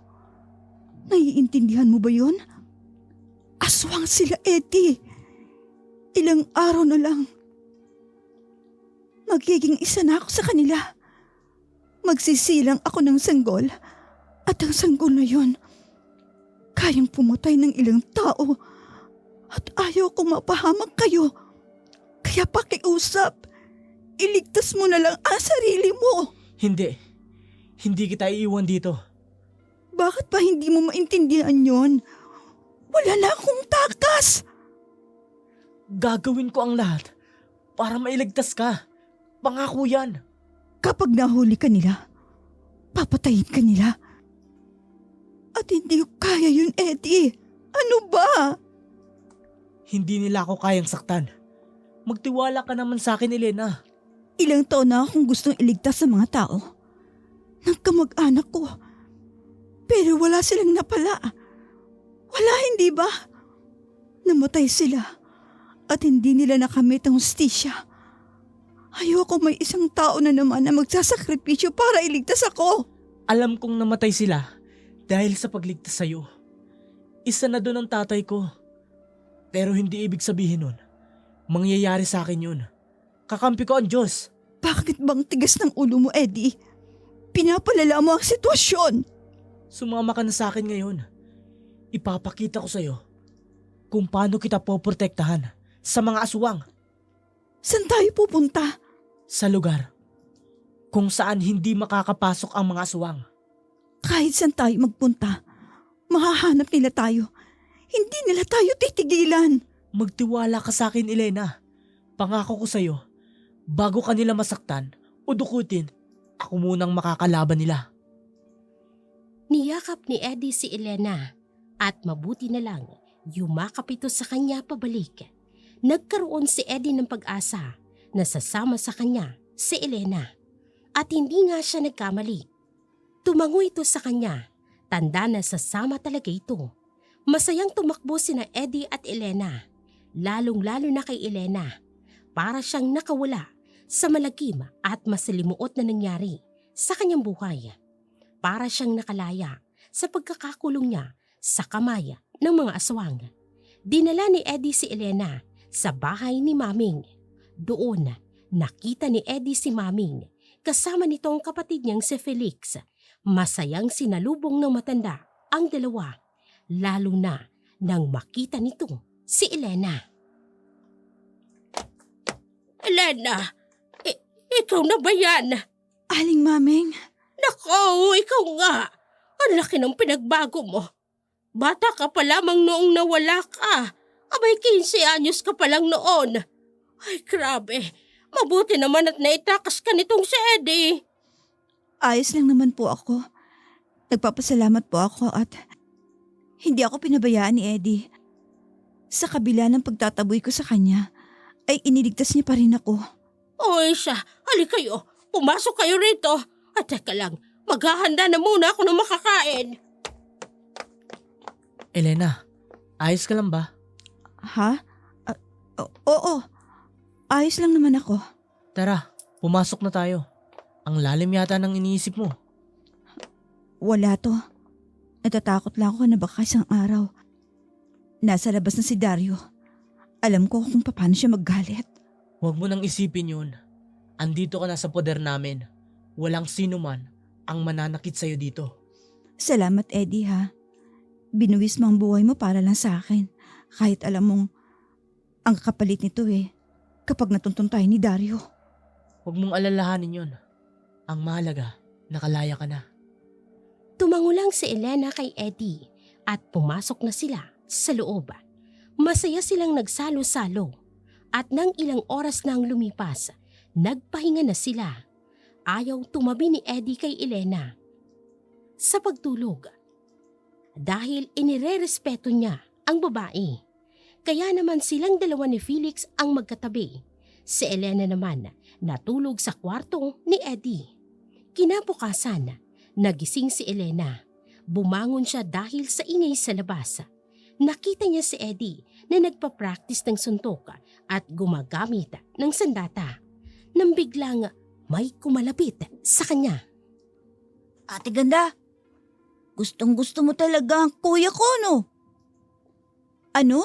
Naiintindihan mo ba yun? Aswang sila, Eddie. Ilang araw na lang. Magiging isa na ako sa kanila. Magsisilang ako ng sanggol. At ang sanggol na yun, kayang pumatay ng ilang tao. At ayaw kong mapahamak kayo. Kaya pakiusap, iligtas mo na lang ang sarili mo. Hindi. Hindi kita iiwan dito. Bakit ba hindi mo maintindihan yon? Wala na akong takas. Gagawin ko ang lahat para mailigtas ka. Pangako yan. Kapag nahuli ka nila, papatayin ka nila. At hindi ko kaya yun, Eddie. Ano ba? Hindi nila ako kayang saktan. Magtiwala ka naman sa akin, Elena. Ilang taon na akong gustong iligtas sa mga tao. Ng kamag-anak ko. Pero wala silang napala. Wala, hindi ba? Namatay sila. At hindi nila nakamit ang hustisya. Ayoko may isang tao na naman na magsasakripisyo para iligtas ako. Alam kong namatay sila dahil sa pagligtas sa'yo. Isa na doon ang tatay ko. Pero hindi ibig sabihin nun, mangyayari sa akin yun. Kakampi ko ang Diyos. Bakit bang tigas ng ulo mo, Eddie? Pinapalala mo ang sitwasyon. Sumama ka na sa akin ngayon. Ipapakita ko sa'yo kung paano kita poprotektahan sa mga aswang. Saan tayo pupunta? Sa lugar kung saan hindi makakapasok ang mga aswang. Kahit saan tayo magpunta, mahahanap nila tayo. Hindi nila tayo titigilan. Magtiwala ka sa akin, Elena. Pangako ko sa'yo, bago ka nila masaktan o dukutin, ako munang makakalaban nila. Niyakap ni Eddie si Elena at mabuti na lang yumakap ito sa kanya pabalik. Nagkaroon si Eddie ng pag-asa na sasama sa kanya si Elena at hindi nga siya nagkamali. Tumango ito sa kanya, tanda na sasama talaga ito. Masayang tumakbo sina Eddie at Elena, lalong-lalo na kay Elena. Para siyang nakawala sa malagim at masalimuot na nangyari sa kanyang buhay. Para siyang nakalaya sa pagkakakulong niya sa kamay ng mga aswang. Dinala ni Eddie si Elena sa bahay ni Maming. Doon, nakita ni Eddie si Maming kasama nitong kapatid niyang si Felix. Masayang sinalubong ng matanda ang dalawa, lalo na nang makita nito si Elena. Elena, ikaw na ba yan? Aling Maming, Nako, ikaw nga. Ang laki ng pinagbago mo. Bata ka pa lamang noong nawala ka. Abay, 15 anyos ka pa lang noon. Ay, grabe. Mabuti naman at naitakas ka nitong si Eddie. ayos lang naman po ako. Nagpapasalamat po ako at hindi ako pinabayaan ni Eddie. Sa kabila ng pagtataboy ko sa kanya, ay iniligtas niya pa rin ako. Oy siya, hali kayo. Pumasok kayo rito. At teka lang, maghahanda na muna ako ng makakain. Elena, ayos ka lang ba? Ha? Oo. Ayos lang naman ako. Tara, pumasok na tayo. Ang lalim yata ng iniisip mo. Wala to. Natatakot lang ako na baka isang araw. Nasa labas na si Dario. Alam ko kung paano siya maggalit. Huwag mo nang isipin yun. Andito ka na sa poder namin. Walang sino man ang mananakit sa'yo dito. Salamat, Eddie, ha. Binuwis mo ang buhay mo para lang sa akin. Kahit alam mong ang kapalit nito kapag natuntun tayo ni Dario. Huwag mong alalahanin yun. Ang mahalaga, nakalaya ka na. Tumango lang si Elena kay Eddie at pumasok na sila sa loob. Masaya silang nagsalo-salo at nang ilang oras nang lumipas, nagpahinga na sila. Ayaw tumabi ni Eddie kay Elena sa pagtulog dahil inirerespeto niya ang babae. Kaya naman silang dalawa ni Felix ang magkatabi. Si Elena naman natulog sa kwarto ni Eddie. Kinabukasan, nagising si Elena. Bumangon siya dahil sa ingay sa labas. Nakita niya si Eddie na nagpa-practice ng suntok at gumagamit ng sandata. Nang biglang may kumalapit sa kanya. Ate Ganda, gustong gusto mo talaga ang kuya ko, no? Ano?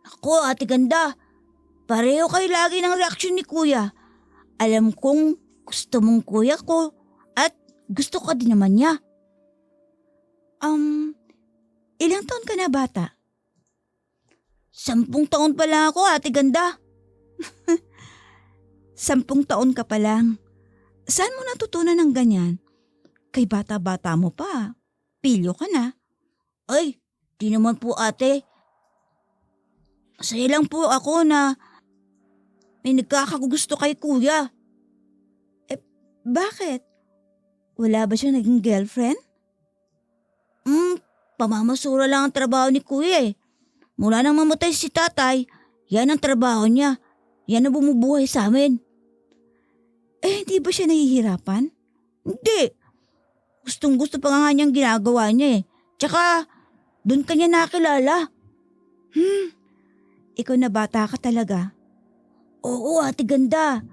Ako, Ate Ganda, pareho kayo lagi ng reaksyon ni kuya. Alam kong gusto mong kuya ko at gusto ka din naman niya. Ilang taon ka na, bata? 10 taon pa lang ako, Ate Ganda. 10 taon ka pa lang. Saan mo natutunan ng ganyan? Kay bata-bata mo pa. Pilyo ka na. Ay, di naman po, ate. Masaya lang po ako na may nagkakagusto kay kuya. Bakit? Wala ba siya naging girlfriend? Pamamasura lang ang trabaho ni kuya eh. Mula nang mamatay si tatay, yan ang trabaho niya. Yan ang bumubuhay sa amin. Hindi ba siya nahihirapan? Hindi. Gustong gusto pa nga niyang ginagawa niya eh. Tsaka, doon ka niya nakilala. Ikaw na bata ka talaga. Oo, Ate Ganda.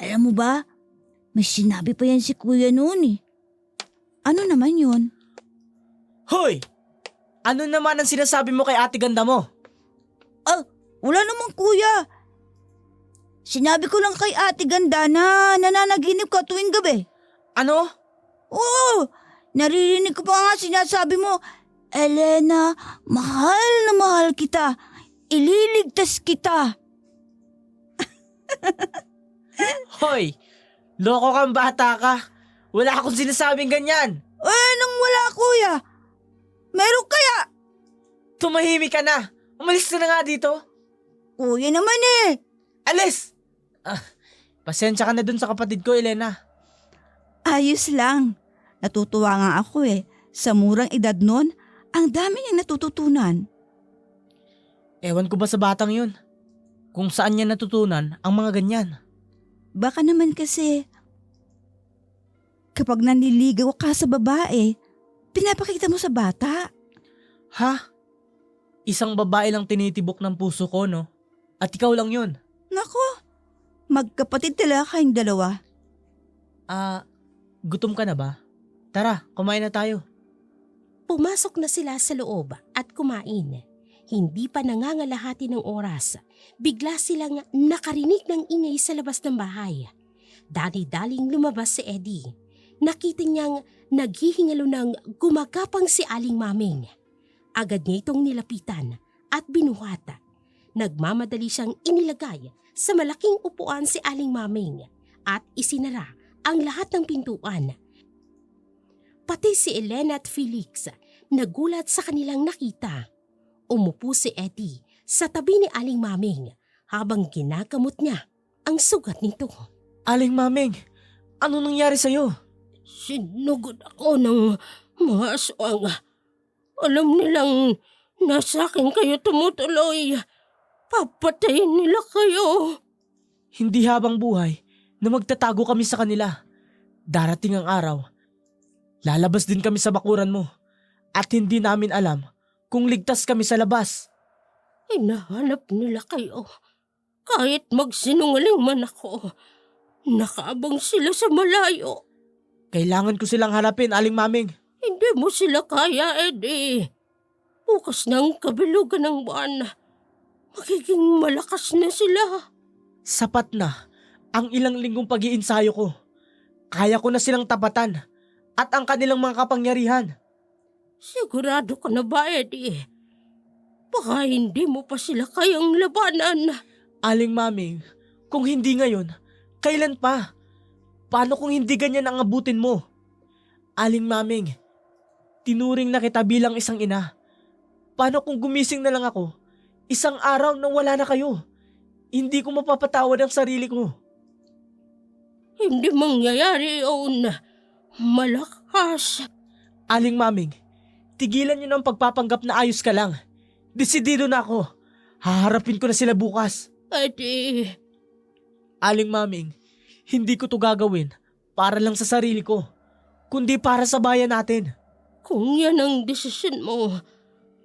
Alam mo ba, may sinabi pa yan si kuya noon eh. Ano naman yun? Hoy! Ano naman ang sinasabi mo kay Ate Ganda mo? Wala namang kuya. Sinabi ko lang kay Ate Ganda na nananaginip ka tuwing gabi. Ano? Oo, naririnig ko pa nga sinasabi mo, Elena, mahal na mahal kita. Ililigtas kita. Hoy! Loko kang bata ka. Wala akong sinasabing ganyan. Nang wala kuya. Meron kaya? Tumahimik ka na. Umalis ka na nga dito. Kuya naman eh. Alis! Pasensya ka na dun sa kapatid ko, Elena. Ayos lang. Natutuwa nga ako eh. Sa murang edad nun, ang dami niyang natututunan. Ewan ko ba sa batang yun? Kung saan niya natutunan ang mga ganyan. Baka naman kasi kapag nanliligaw ka sa babae, pinapakita mo sa bata. Ha? Isang babae lang tinitibok ng puso ko, no? At ikaw lang yun. Nako, magkapatid talaga kayong dalawa. Gutom ka na ba? Tara, kumain na tayo. Pumasok na sila sa loob at kumain. Hindi pa nangangalahati ng oras. Bigla silang nakarinig ng ingay sa labas ng bahay. Dali-daling lumabas si Eddie. Nakita niyang naghihingalo ng gumagapang si Aling Maming. Agad niya itong nilapitan at binuhat. Nagmamadali siyang inilagay sa malaking upuan si Aling Maming at isinara ang lahat ng pintuan. Pati si Elena at Felix nagulat sa kanilang nakita. Umupo si Eddie sa tabi ni Aling Maming habang ginagamot niya ang sugat nito. Aling Maming, ano nangyari sa'yo? Sinugod ako ng mga aswang. Alam nilang nasa akin kayo tumutuloy. Papatayin nila kayo. Hindi habang buhay na magtatago kami sa kanila. Darating ang araw, lalabas din kami sa bakuran mo at hindi namin alam kung ligtas kami sa labas. Hinahanap nila kayo. Kahit magsinungaling man ako, nakaabang sila sa malayo. Kailangan ko silang hanapin, Aling Maming. Hindi mo sila kaya, Eddie. Bukas ng kabilugan ng buwan, magiging malakas na sila. Sapat na ang ilang linggong pag-iinsayo ko. Kaya ko na silang tapatan at ang kanilang mga kapangyarihan. Sigurado ka na ba, Eddie? Baka hindi mo pa sila kayang labanan. Aling Maming, kung hindi ngayon, kailan pa? Paano kung hindi ganyan ang abutin mo? Aling Maming, tinuring na kita bilang isang ina. Paano kung gumising na lang ako, isang araw na wala na kayo? Hindi ko mapapatawad ang sarili ko. Hindi mangyayari yun. Malakas. Aling Maming, tigilan niyo ng pagpapanggap na ayos ka lang. Desidido na ako. Haharapin ko na sila bukas. Eddie, Aling Maming, hindi ko to gagawin para lang sa sarili ko, kundi para sa bayan natin. kung yan ang desisyon mo,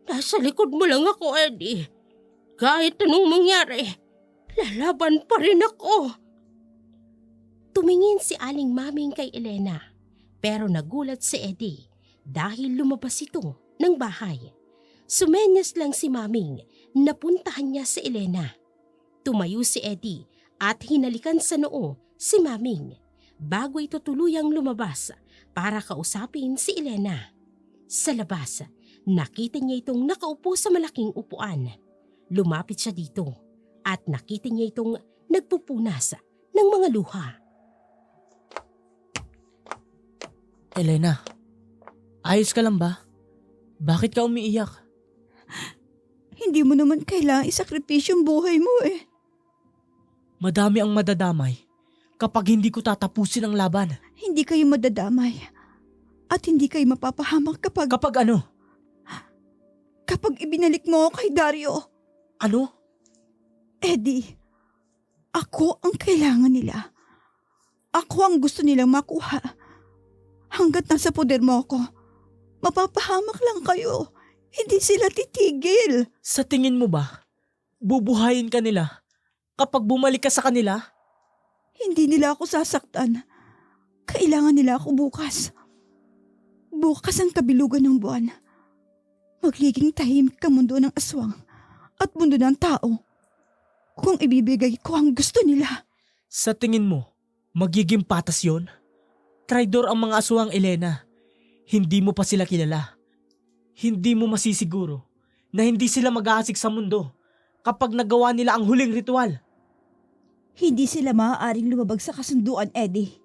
nasa likod mo lang ako, Eddie. Kahit anong mangyari, lalaban pa rin ako. Tumingin si Aling Maming kay Elena, pero nagulat si Eddie dahil lumabas ito ng bahay. Sumenyas lang si Maming na puntahan niya si Elena. Tumayo si Eddie at hinalikan sa noo si Maming bago ito tuluyang lumabas para kausapin si Elena. Sa labas, nakita niya itong nakaupo sa malaking upuan. Lumapit siya dito at nakita niya itong nagpupunas ng mga luha. Elena, ayos ka lang ba? Bakit ka umiiyak? Hindi mo naman kailangang isakripisyo ang buhay mo eh. Madami ang madadamay kapag hindi ko tatapusin ang laban. Hindi kayo madadamay. At hindi kayo mapapahamak Kapag ano? kapag ibinalik mo ako kay Dario. Ano? Eddie, ako ang kailangan nila. Ako ang gusto nilang makuha. Hanggat nasa poder mo ako, mapapahamak lang kayo. Hindi sila titigil. Sa tingin mo ba, bubuhayin ka nila kapag bumalik ka sa kanila? Hindi nila ako sasaktan. Kailangan nila ako bukas. Bukas ang kabilugan ng buwan. Magiging tahimik ang mundo ng aswang at mundo ng tao kung ibibigay ko ang gusto nila. Sa tingin mo, magiging patas yon? Traidor ang mga aswang, Elena. Hindi mo pa sila kilala. Hindi mo masisiguro na hindi sila mag-aasik sa mundo kapag nagawa nila ang huling ritual. Hindi sila maaaring lumabag sa kasunduan, Eddie.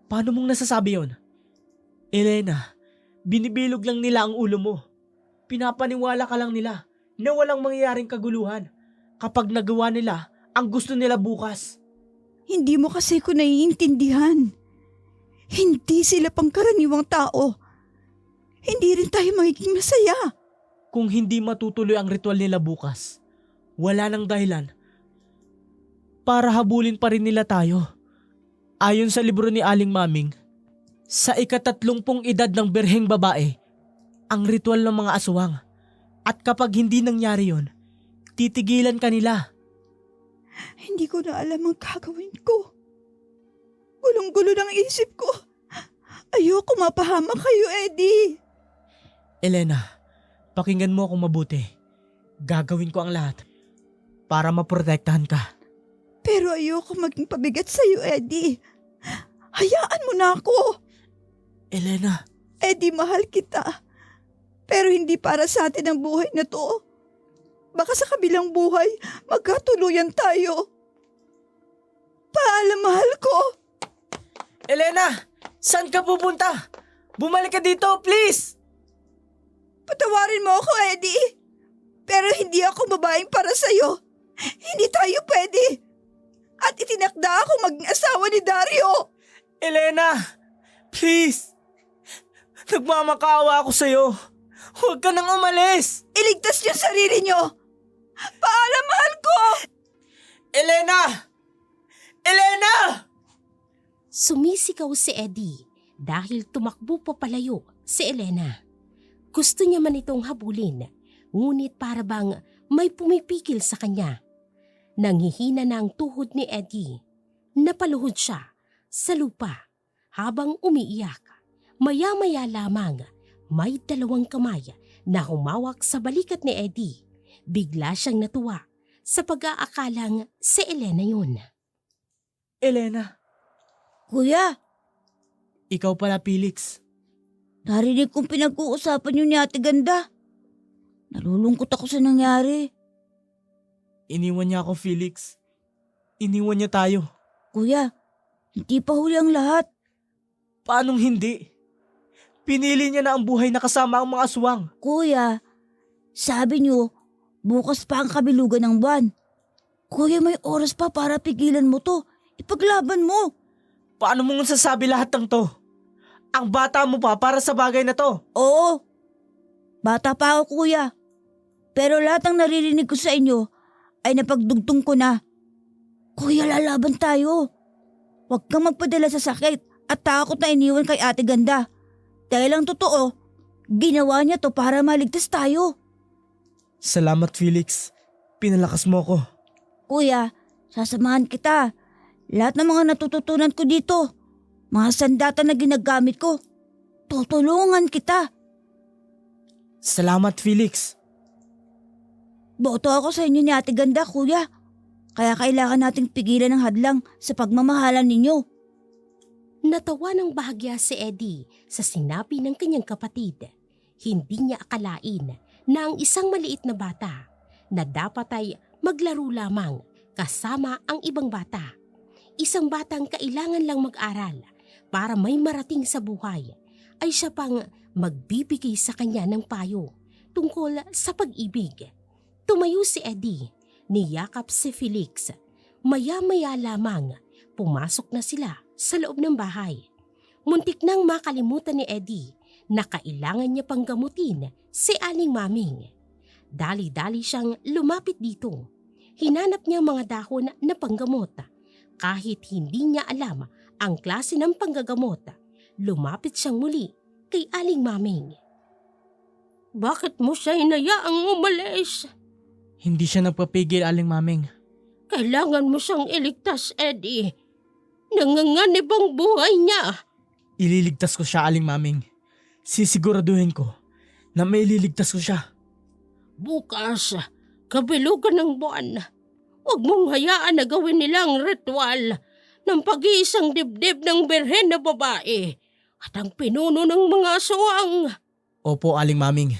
Paano mong nasasabi yon? Elena, binibilog lang nila ang ulo mo. Pinapaniwala ka lang nila na walang mangyayaring kaguluhan kapag nagawa nila ang gusto nila bukas. Hindi mo kasi ko naiintindihan. Hindi sila pangkaraniwang tao. Hindi rin tayo magiging masaya. Kung hindi matutuloy ang ritual nila bukas, wala nang dahilan para habulin pa rin nila tayo. Ayon sa libro ni Aling Maming, sa ika-30 edad ng birheng babae, ang ritual ng mga aswang. At kapag hindi nangyari yon, titigilan ka nila. Hindi ko na alam ang gagawin ko. Gulong-gulo ng isip ko. Ayoko mapahamak kayo, Eddie. Elena, pakinggan mo akong mabuti. Gagawin ko ang lahat para maprotektahan ka. Pero ayoko maging pabigat sa'yo, Eddie. Hayaan mo na ako. Elena, Eddie, mahal kita. Pero hindi para sa atin ang buhay na to. Baka sa kabilang buhay, magkatuluyan tayo. Paalam, mahal ko. Elena! Saan ka pupunta? Bumalik ka dito, please! Patawarin mo ako, Eddie. Pero hindi ako babaeng para sa'yo. Hindi tayo pwede. At itinakda ako maging asawa ni Dario. Elena! Please! Nagmamakaawa ako sa'yo. Huwag ka nang umalis! Iligtas niyo sarili niyo. Paalam, mahal ko! Elena! Elena! Sumisigaw si Eddie dahil tumakbo pa palayo si Elena. Gusto niya man itong habulin, ngunit para bang may pumipigil sa kanya. Nanghihina na ang tuhod ni Eddie. Napaluhod siya sa lupa habang umiiyak. Maya-maya lamang may dalawang kamay na humawak sa balikat ni Eddie. Bigla siyang natuwa sa pag-aakalang si Elena yun. Elena, Kuya, ikaw pala, Felix. narinig kong pinag-uusapan niyo ni Ate Ganda. Nalulungkot ako sa nangyari. Iniwan niya ako, Felix. Iniwan niya tayo. Kuya, hindi pa huli ang lahat. Paanong hindi? Pinili niya na ang buhay na kasama ang mga aswang. Kuya, sabi niyo, bukas pa ang kabilugan ng buwan. Kuya, may oras pa para pigilan mo to. Ipaglaban mo. Paano mo sasabi lahat ng to? Ang bata mo pa para sa bagay na to. Oo, bata pa ako, kuya. Pero lahat ng naririnig ko sa inyo ay napagdugtong ko na. Kuya, lalaban tayo. Huwag kang magpadala sa sakit at takot na iniwan kay Ate Ganda. Dahil ang totoo, ginawa niya to para maligtas tayo. Salamat, Felix. Pinalakas mo ko. Kuya, sasamahan kita. Lahat ng mga natututunan ko dito, mga sandata na ginagamit ko, tutulungan kita. Salamat, Felix. Boto ako sa inyo ni Ate Ganda, kuya. Kaya kailangan nating pigilan ang hadlang sa pagmamahalan ninyo. Natawa ng bahagya si Eddie sa sinabi ng kanyang kapatid. Hindi niya akalain na ang isang maliit na bata na dapat ay maglaro lamang kasama ang ibang bata. Isang batang kailangan lang mag-aral para may marating sa buhay ay siya pang magbibigay sa kanya ng payo tungkol sa pag-ibig. Tumayo si Eddie, niyakap si Felix. Maya-maya lamang pumasok na sila sa loob ng bahay. Muntik nang makalimutan ni Eddie na kailangan niya pang gamutin si Aling Maming. Dali-dali siyang lumapit dito. Hinanap niya mga dahon na panggamot. Kahit hindi niya alam ang klase ng panggagamot, lumapit siyang muli kay Aling Maming. Bakit mo siya hinayaang umalis? Hindi siya nagpapigil, Aling Maming. Kailangan mo siyang iligtas, Eddie. Nanganganib ang buhay niya. Ililigtas ko siya, Aling Maming. Sisiguraduhin ko na may ililigtas ko siya. Bukas, kabilugan ng buwan. Huwag mong hayaan na gawin nila ang ritual ng pag-iisang dibdib ng birhen na babae at ang pinuno ng mga aswang. Opo, Aling Maming.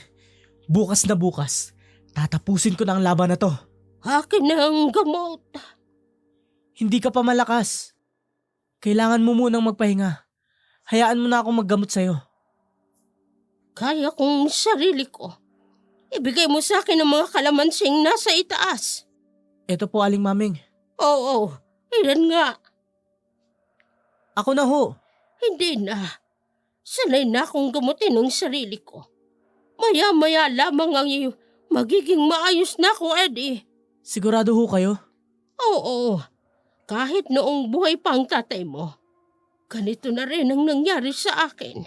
Bukas na bukas, tatapusin ko na ang laban na to. Akin na ang gamot. Hindi ka pa malakas. Kailangan mo munang magpahinga. Hayaan mo na akong maggamot sa'yo. Kaya kong sarili ko. Ibigay mo sa akin ang mga kalamansing nasa itaas. Ito po, Aling Maming. Oo, ilan nga. Ako na ho. Hindi na. Sanay na akong gamutin ang sarili ko. Maya-maya lamang ang magiging maayos na ako, Eddie. Sigurado ho kayo? Oo, kahit noong buhay pa ang tatay mo. Ganito na rin ang nangyari sa akin.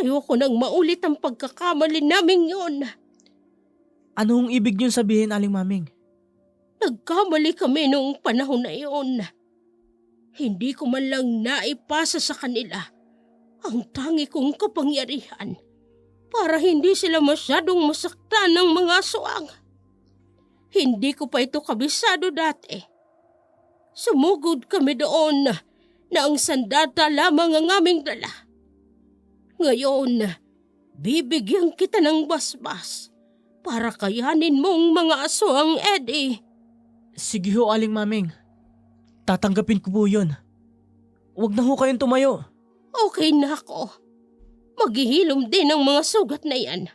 Ayoko nang maulit ang pagkakamali naming yun. Ano hong ibig niyong sabihin, Aling Maming? Nagkamali kami noong panahon na iyon. Hindi ko man lang naipasa sa kanila ang tangi kong kapangyarihan para hindi sila masyadong masaktan ng mga aswang. Hindi ko pa ito kabisado dati. Sumugod kami doon na ang sandata lamang ang aming dala. Ngayon, bibigyan kita ng basbas para kayanin mong mga aswang, Eddie. Sige ho, Aling Maming. Tatanggapin ko po yun. Huwag na ho kayong tumayo. Okay na ako. Maghihilom din ang mga sugat na yan.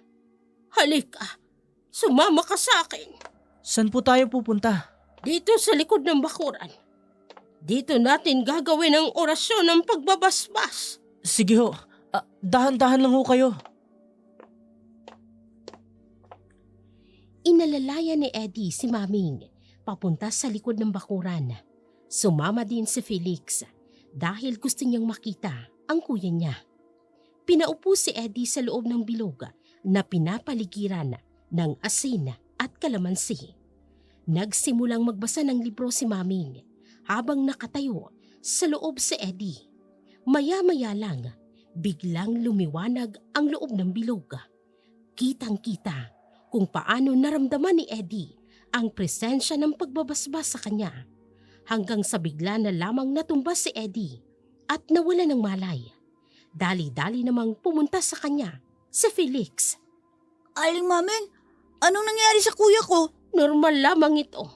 Halika, sumama ka sa akin. Saan po tayo pupunta? Dito sa likod ng bakuran. Dito natin gagawin ang orasyon ng pagbabasbas. Sige ho, dahan-dahan lang ho kayo. Inalalaya ni Eddie si Maming papunta sa likod ng bakuran. Sumama din si Felix dahil gusto niyang makita ang kuya niya. Pinaupo si Eddie sa loob ng bilog na pinapaligiran ng asin at kalamansi. Nagsimulang magbasa ng libro si Maming habang nakatayo sa loob si Eddie. Maya-maya lang, biglang lumiwanag ang loob ng bilog. Kitang-kita kung paano naramdaman ni Eddie ang presensya ng pagbabasbas sa kanya. Hanggang sa bigla na lamang natumba si Eddie at nawala ng malay. Dali-dali namang pumunta sa kanya si Felix. Aling Maming, anong nangyari sa kuya ko? Normal lamang ito.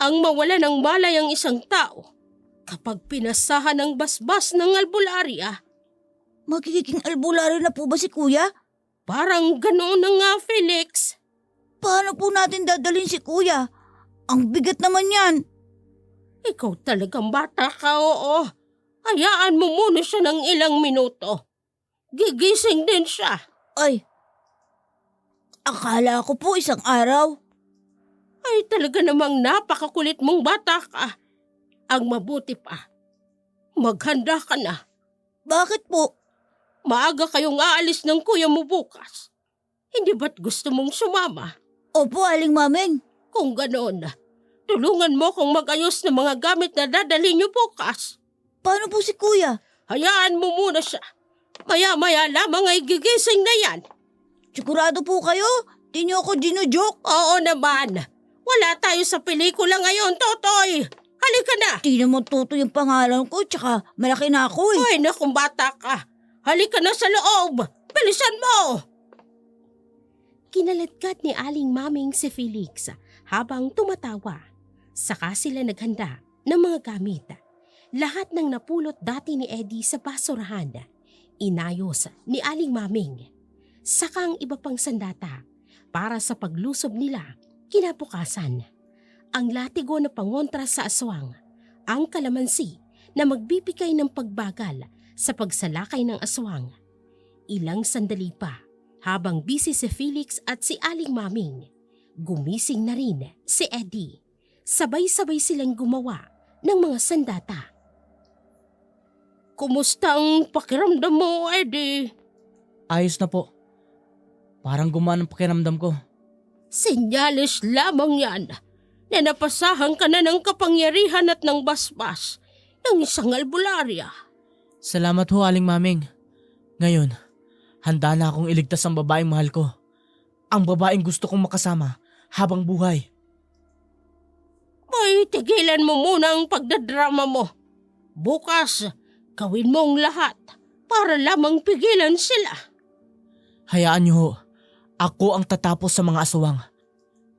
Ang mawala ng malay ang isang tao kapag pinasahan ng basbas ng albularya. Magiging albularyo na po ba si kuya? Parang ganoon na nga, Felix. Paano po natin dadalhin si kuya? Ang bigat naman yan. Ikaw talagang bata ka, oo. Hayaan mo muna siya ng ilang minuto. Gigising din siya. Ay, akala ko po isang araw. Ay talaga namang napakakulit mong bata ka. Ang mabuti pa, maghanda ka na. Bakit po? Maaga kayong aalis ng kuya mo bukas. Hindi ba't gusto mong sumama? Opo, Aling Maming. Kung ganoon, tulungan mo kong mag-ayos ng mga gamit na dadalhin niyo bukas. Paano po si kuya? Hayaan mo muna siya. Maya-maya lamang ay gigising na yan. Sigurado po kayo? Di niyo ako ginujoke? Oo naman. Wala tayo sa pelikula ngayon, Totoy. Halika na. Di naman Toto yung pangalan ko, tsaka malaki na ako eh. Ay, nakong bata ka. Halika na sa loob. Bilisan mo. Kinaladkad ni Aling Maming si Felix habang tumatawa. Saka sila naghanda ng mga gamit. Lahat ng napulot dati ni Eddie sa basurahan, inayos ni Aling Maming. Saka ang iba pang sandata para sa paglusob nila kinabukasan. Ang latigo na pangontra sa aswang, ang kalamansi na magbibigay ng pagbagal sa pagsalakay ng aswang. Ilang sandali pa, habang busy si Felix at si Aling Maming, gumising na rin si Eddie. Sabay-sabay silang gumawa ng mga sandata. Kumusta ang pakiramdam mo, Eddie? Ayos na po. Parang gumana ang pakiramdam ko. Senyales lamang yan na napasahan ka na ng kapangyarihan at ng basbas ng isang albularya. Salamat ho, Aling Maming. Ngayon, handa na akong iligtas ang babaeng mahal ko. Ang babaeng gusto kong makasama habang buhay. May tigilan mo muna ang pagdadrama mo. Bukas, gawin mo ang lahat para lamang pigilan sila. Hayaan niyo ho, ako ang tatapos sa mga aswang.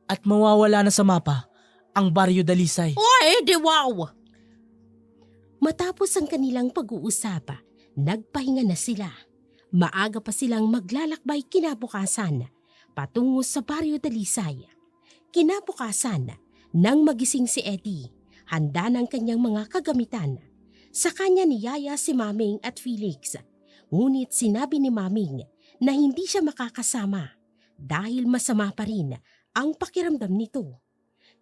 At mawawala na sa mapa ang Baryo Dalisay. Oy, di wow! Matapos ang kanilang pag-uusap, nagpahinga na sila. Maaga pa silang maglalakbay kinabukasan patungo sa Baryo Dalisay. Kinabukasan, nang magising si Eddie, handa ng kanyang mga kagamitan. Sa kanya niyaya si Maming at Felix. Ngunit sinabi ni Maming na hindi siya makakasama dahil masama pa rin ang pakiramdam nito.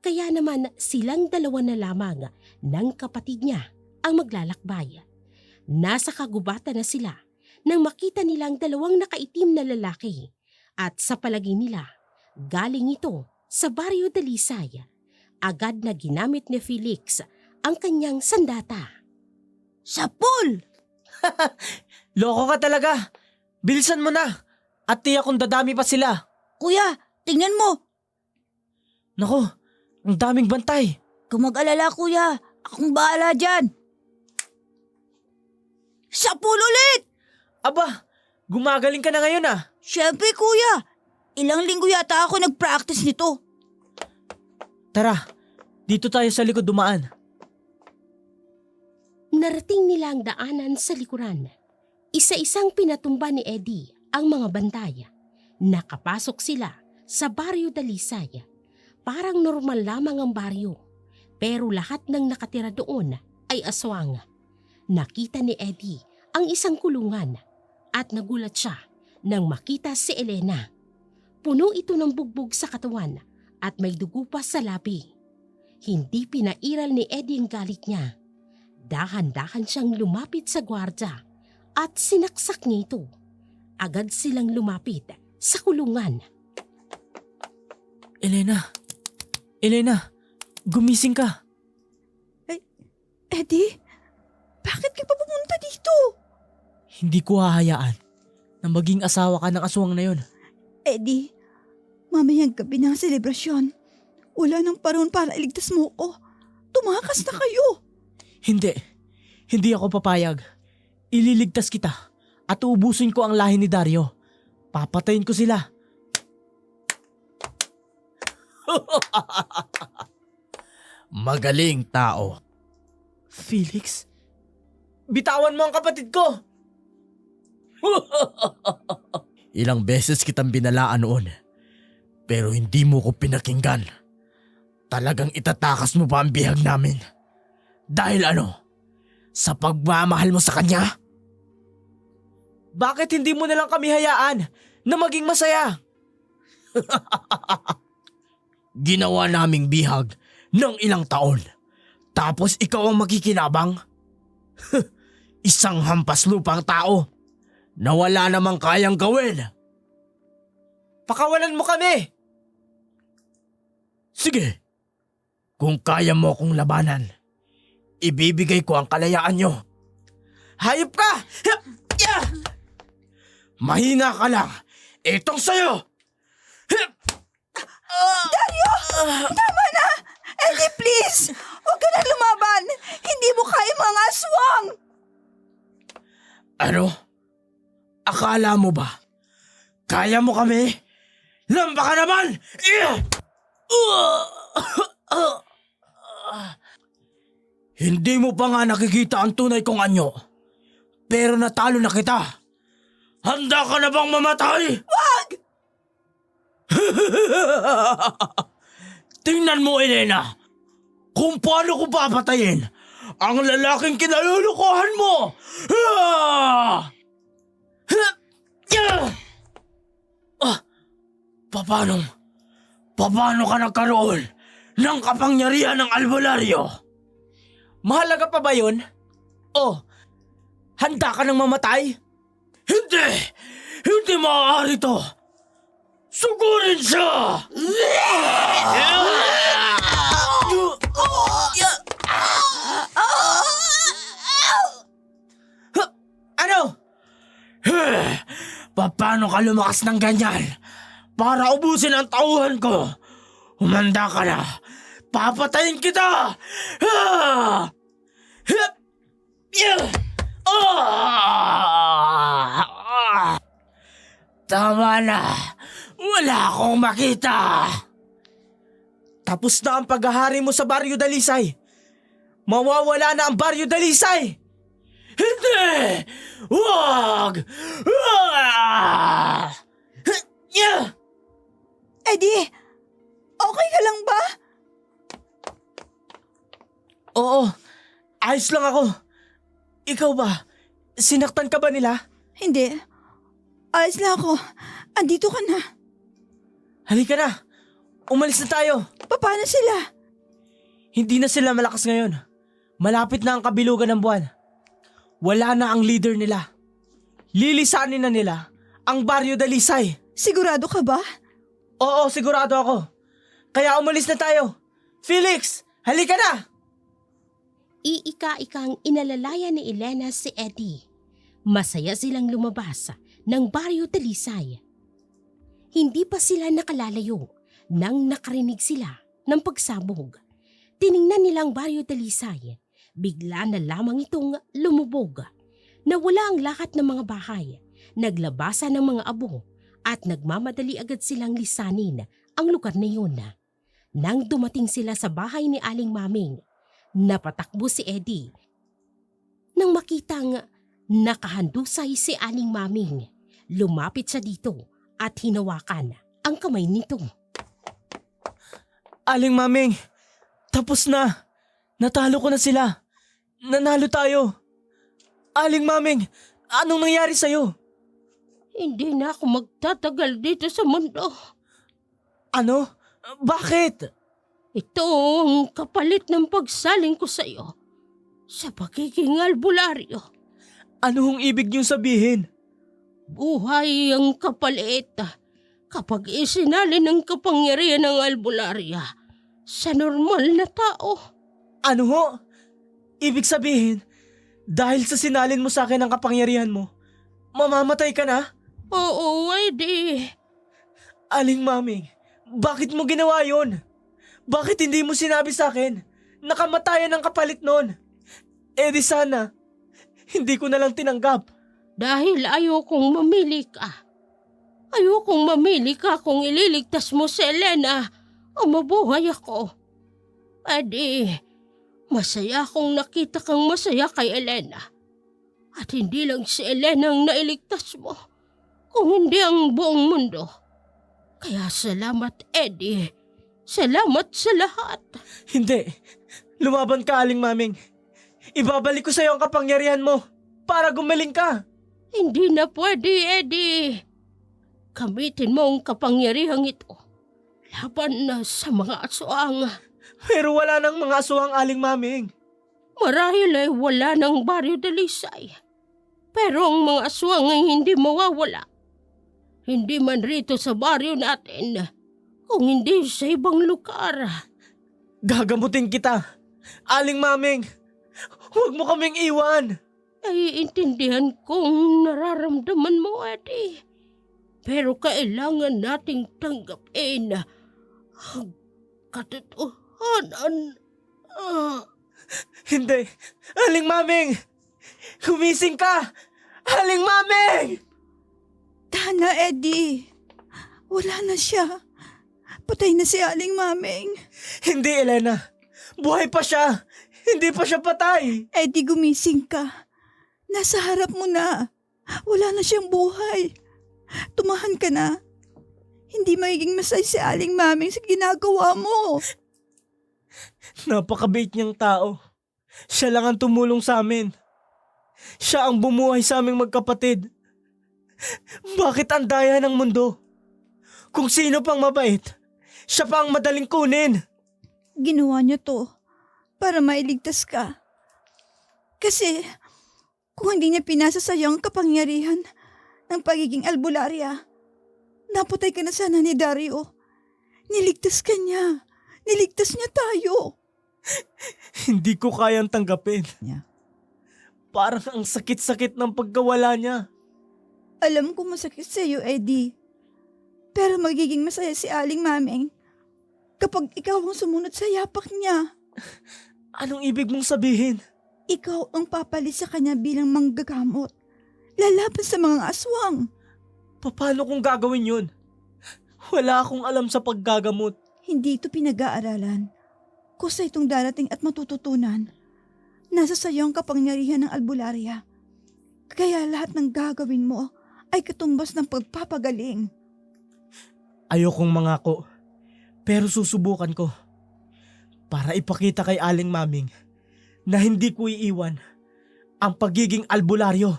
Kaya naman silang dalawa na lamang ng kapatid niya ang maglalakbay. Nasa kagubatan na sila nang makita nilang dalawang nakaitim na lalaki at sa palagi nila, galing ito sa Baryo Dalisay. Agad na ginamit ni Felix ang kanyang sandata. Sapol! Loko ka talaga! Bilisan mo na! At tiyak kung dadami pa sila. Kuya, tingnan mo! Nako, ang daming bantay. Kung mag-alala kuya, akong bahala dyan. Sapol ulit! Aba, gumagaling ka na ngayon ah. Siyempre kuya, ilang linggo yata ako nag-practice nito. Tara, dito tayo sa likod dumaan. Narating nila ang daanan sa likuran. Isa-isang pinatumba ni Eddie ang mga bantay. Nakapasok sila sa Barrio Dalisay. Parang normal lamang ang baryo. Pero lahat ng nakatira doon ay aswang. Nakita ni Eddie ang isang kulungan at nagulat siya nang makita si Elena. Puno ito ng bugbog sa katawan at may dugo pa sa labi. Hindi pinairal ni Eddie ang galit niya. Dahan-dahan siyang lumapit sa gwardya at sinaksak niya ito. Agad silang lumapit sa kulungan. Elena, gumising ka. Eddie, bakit ka pa pumunta dito? Hindi ko hahayaan na maging asawa ka ng aswang na yon. Eddie, mamayang gabi ng selebrasyon. Wala nang panahon para iligtas mo ko. Tumakas na kayo. Hindi ako papayag. Ililigtas kita at uubusin ko ang lahi ni Dario. Papatayin ko sila. Magaling tao. Felix, bitawan mo ang kapatid ko. Ilang beses kitang binalaan noon, pero hindi mo ko pinakinggan. Talagang itatakas mo pa ang bihag namin. Dahil ano? Sa pagmamahal mo sa kanya? Bakit hindi mo na lang kami hayaan na maging masaya? Ginawa naming bihag ng ilang taon. Tapos ikaw ang makikinabang? Isang hampas lupang tao na wala namang kayang gawin. Pakawalan mo kami! Sige, kung kaya mo akong labanan, ibibigay ko ang kalayaan nyo. Hayop ka! Mahina ka lang. Itong sayo! Tama na! Eddie, please! Huwag ka na lumaban! Hindi mo kaya mga aswang! Ano? Akala mo ba? Kaya mo kami? Lamba ka naman! Hindi mo pa nga nakikita ang tunay kong anyo. Pero natalo na kita. Handa ka na bang mamatay? Wag! Tingnan mo, Elena. Kung paano ko papatayin ang lalaking kinalulukuhan mo. Paano ka nagkaroon ng kapangyarihan ng albularyo? Mahalaga pa ba yun? Oh, handa ka nang mamatay? Hindi maaari to. Sugurin siya! Ano? Paano ka lumakas ng ganyan? Para ubusin ang tauhan ko. Humanda ka na. Papatayin kita! Tama na. Wala akong makita. Tapos na ang paghahari mo sa Barrio Dalisay. Mawawala na ang Barrio Dalisay. Hindi! Wag! Eddie, okay ka lang ba? Oo, ayos lang ako. Ikaw ba? Sinaktan ka ba nila? Hindi. Ayos lang ako. Andito ka na. Halika na. Umalis na tayo. Paano sila? Hindi na sila malakas ngayon. Malapit na ang kabilugan ng buwan. Wala na ang leader nila. Lilisanin na nila ang Barrio Dalisay. Sigurado ka ba? Oo, sigurado ako. Kaya umalis na tayo. Felix, halika na! Iika-ikang inalalaya ni Elena si Eddie. Masaya silang lumabas ng Barrio Dalisay. Hindi pa sila nakalalayo nang nakarinig sila ng pagsabog. Tiningnan nilang Barrio Dalisay. Bigla na lamang itong lumubog. Nawala ang lahat ng mga bahay. Naglabasan ng mga abo at nagmamadali agad silang lisanin ang lugar na yun. Nang dumating sila sa bahay ni Aling Maming, napatakbo si Eddie. Nang makitang nakahandusay si Aling Maming, lumapit siya dito at hinawakan ang kamay nito. Aling Maming, tapos na. Natalo ko na sila. Nanalo tayo. Aling Maming, anong nangyari sa'yo? Hindi na ako magtatagal dito sa mundo. Ano? Bakit? Ito ang kapalit ng pagsaling ko sa iyo sa pagiging albularyo. Ano hong ibig niyong sabihin? Buhay ang kapalit kapag isinalin ng kapangyarihan ng albularya sa normal na tao. Ano ho? Ibig sabihin, dahil sa sinalin mo sa akin ang kapangyarihan mo, mamamatay ka na? Oo, edi. Aling Maming, bakit mo ginawa yon? Bakit hindi mo sinabi sa akin na kamatayan ang kapalit nun? Eh di sana, hindi ko na lang tinanggap. Dahil ayokong mamili ka. Ayokong mamili ka kung ililigtas mo si Elena o mabuhay ako. Edi, masaya akong nakita kang masaya kay Elena. At hindi lang si Elena ang nailigtas mo, kung hindi ang buong mundo. Kaya salamat, Eddie. Salamat sa lahat. Hindi, lumaban ka Aling Maming. Ibabalik ko sa iyo ang kapangyarihan mo para gumaling ka. Hindi na pwede, Eddie. Gamitin mo ang kapangyarihang ito laban na sa mga aswang. Pero wala nang mga aswang Aling Maming. Marahil ay wala ng Baryo Dalisay. Pero ang mga aswang ay hindi mawawala. Hindi man rito sa baryo natin, kung hindi sa ibang lugar. Gagamutin kita. Aling Maming, huwag mo kaming iwan. Naiintindihan kong nararamdaman mo, Eddie. Pero kailangan nating tanggapin ang katotohanan. Hindi, Aling Maming, gumising ka. Aling Maming! Tana, Eddie. Wala na siya. Patay na si Aling Maming. Hindi, Elena. Buhay pa siya. Hindi pa siya patay. Eddie, gumising ka. Nasa harap mo na. Wala na siyang buhay. Tumahan ka na. Hindi magiging masay si Aling Maming sa ginagawa mo. Napakabait niyang tao. Siya lang ang tumulong sa amin. Siya ang bumuhay sa aming magkapatid. Bakit ang daya ng mundo? Kung sino pang mabait, siya pa ang madaling kunin. Ginawa niya to para mailigtas ka. Kasi kung hindi niya pinasa sa'yo ang kapangyarihan ng pagiging albularya, napatay ka na sana ni Dario. Niligtas ka niya. Niligtas niya tayo. Hindi ko kayang tanggapin. Yeah. Parang ang sakit-sakit ng pagkawala niya. Alam ko masakit sa'yo, Eddie. Pero magiging masaya si Aling Maming kapag ikaw ang sumunod sa yapak niya. Anong ibig mong sabihin? Ikaw ang papalit sa kanya bilang manggagamot. Lalaban sa mga aswang. Paano kung gagawin yun? Wala akong alam sa paggagamot. Hindi ito pinag-aaralan. Kusa itong darating at matututunan. Nasa sayo ang kapangyarihan ng albularya. Kaya lahat ng gagawin mo ay katumbas ng pagpapagaling. Ayokong mangako, pero susubukan ko. Para ipakita kay Aling Maming na hindi ko iiwan ang pagiging albularyo.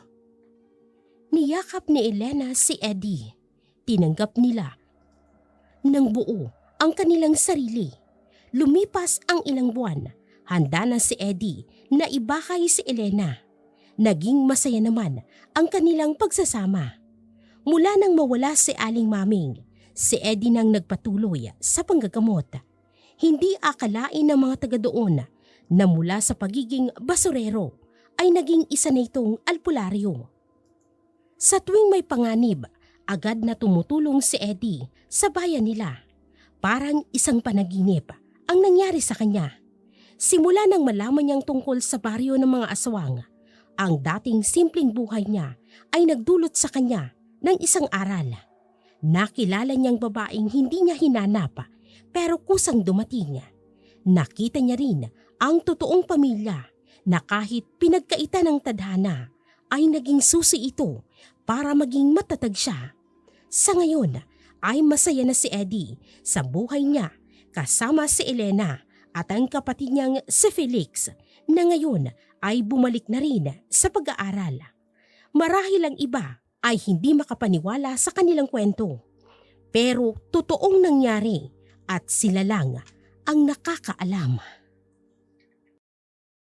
Niyakap ni Elena si Eddie. Tinanggap nila ng buo ang kanilang sarili. Lumipas ang ilang buwan. Handa na si Eddie na ibakay si Elena. Naging masaya naman ang kanilang pagsasama. Mula nang mawala si Aling Maming, si Eddie nang nagpatuloy sa panggagamot. Hindi akalain ng mga taga doon na mula sa pagiging basurero ay naging isa na itong albularyo. Sa tuwing may panganib, agad na tumutulong si Eddie sa bayan nila. Parang isang panaginip ang nangyari sa kanya. Simula nang malaman niyang tungkol sa baryo ng mga aswang, ang dating simpleng buhay niya ay nagdulot sa kanya ng isang aral. Nakilala niyang babaeng hindi niya hinanap pero kusang dumating. Nakita niya rin ang totoong pamilya na kahit pinagkaita ng tadhana ay naging susi ito para maging matatag siya. Sa ngayon ay masaya na si Eddie sa buhay niya kasama si Elena at ang kapatid niyang si Felix na ngayon ay bumalik na rin sa pag-aaral. Marahil ang iba ay hindi makapaniwala sa kanilang kwento. Pero totoong nangyari at sila lang ang nakakaalam.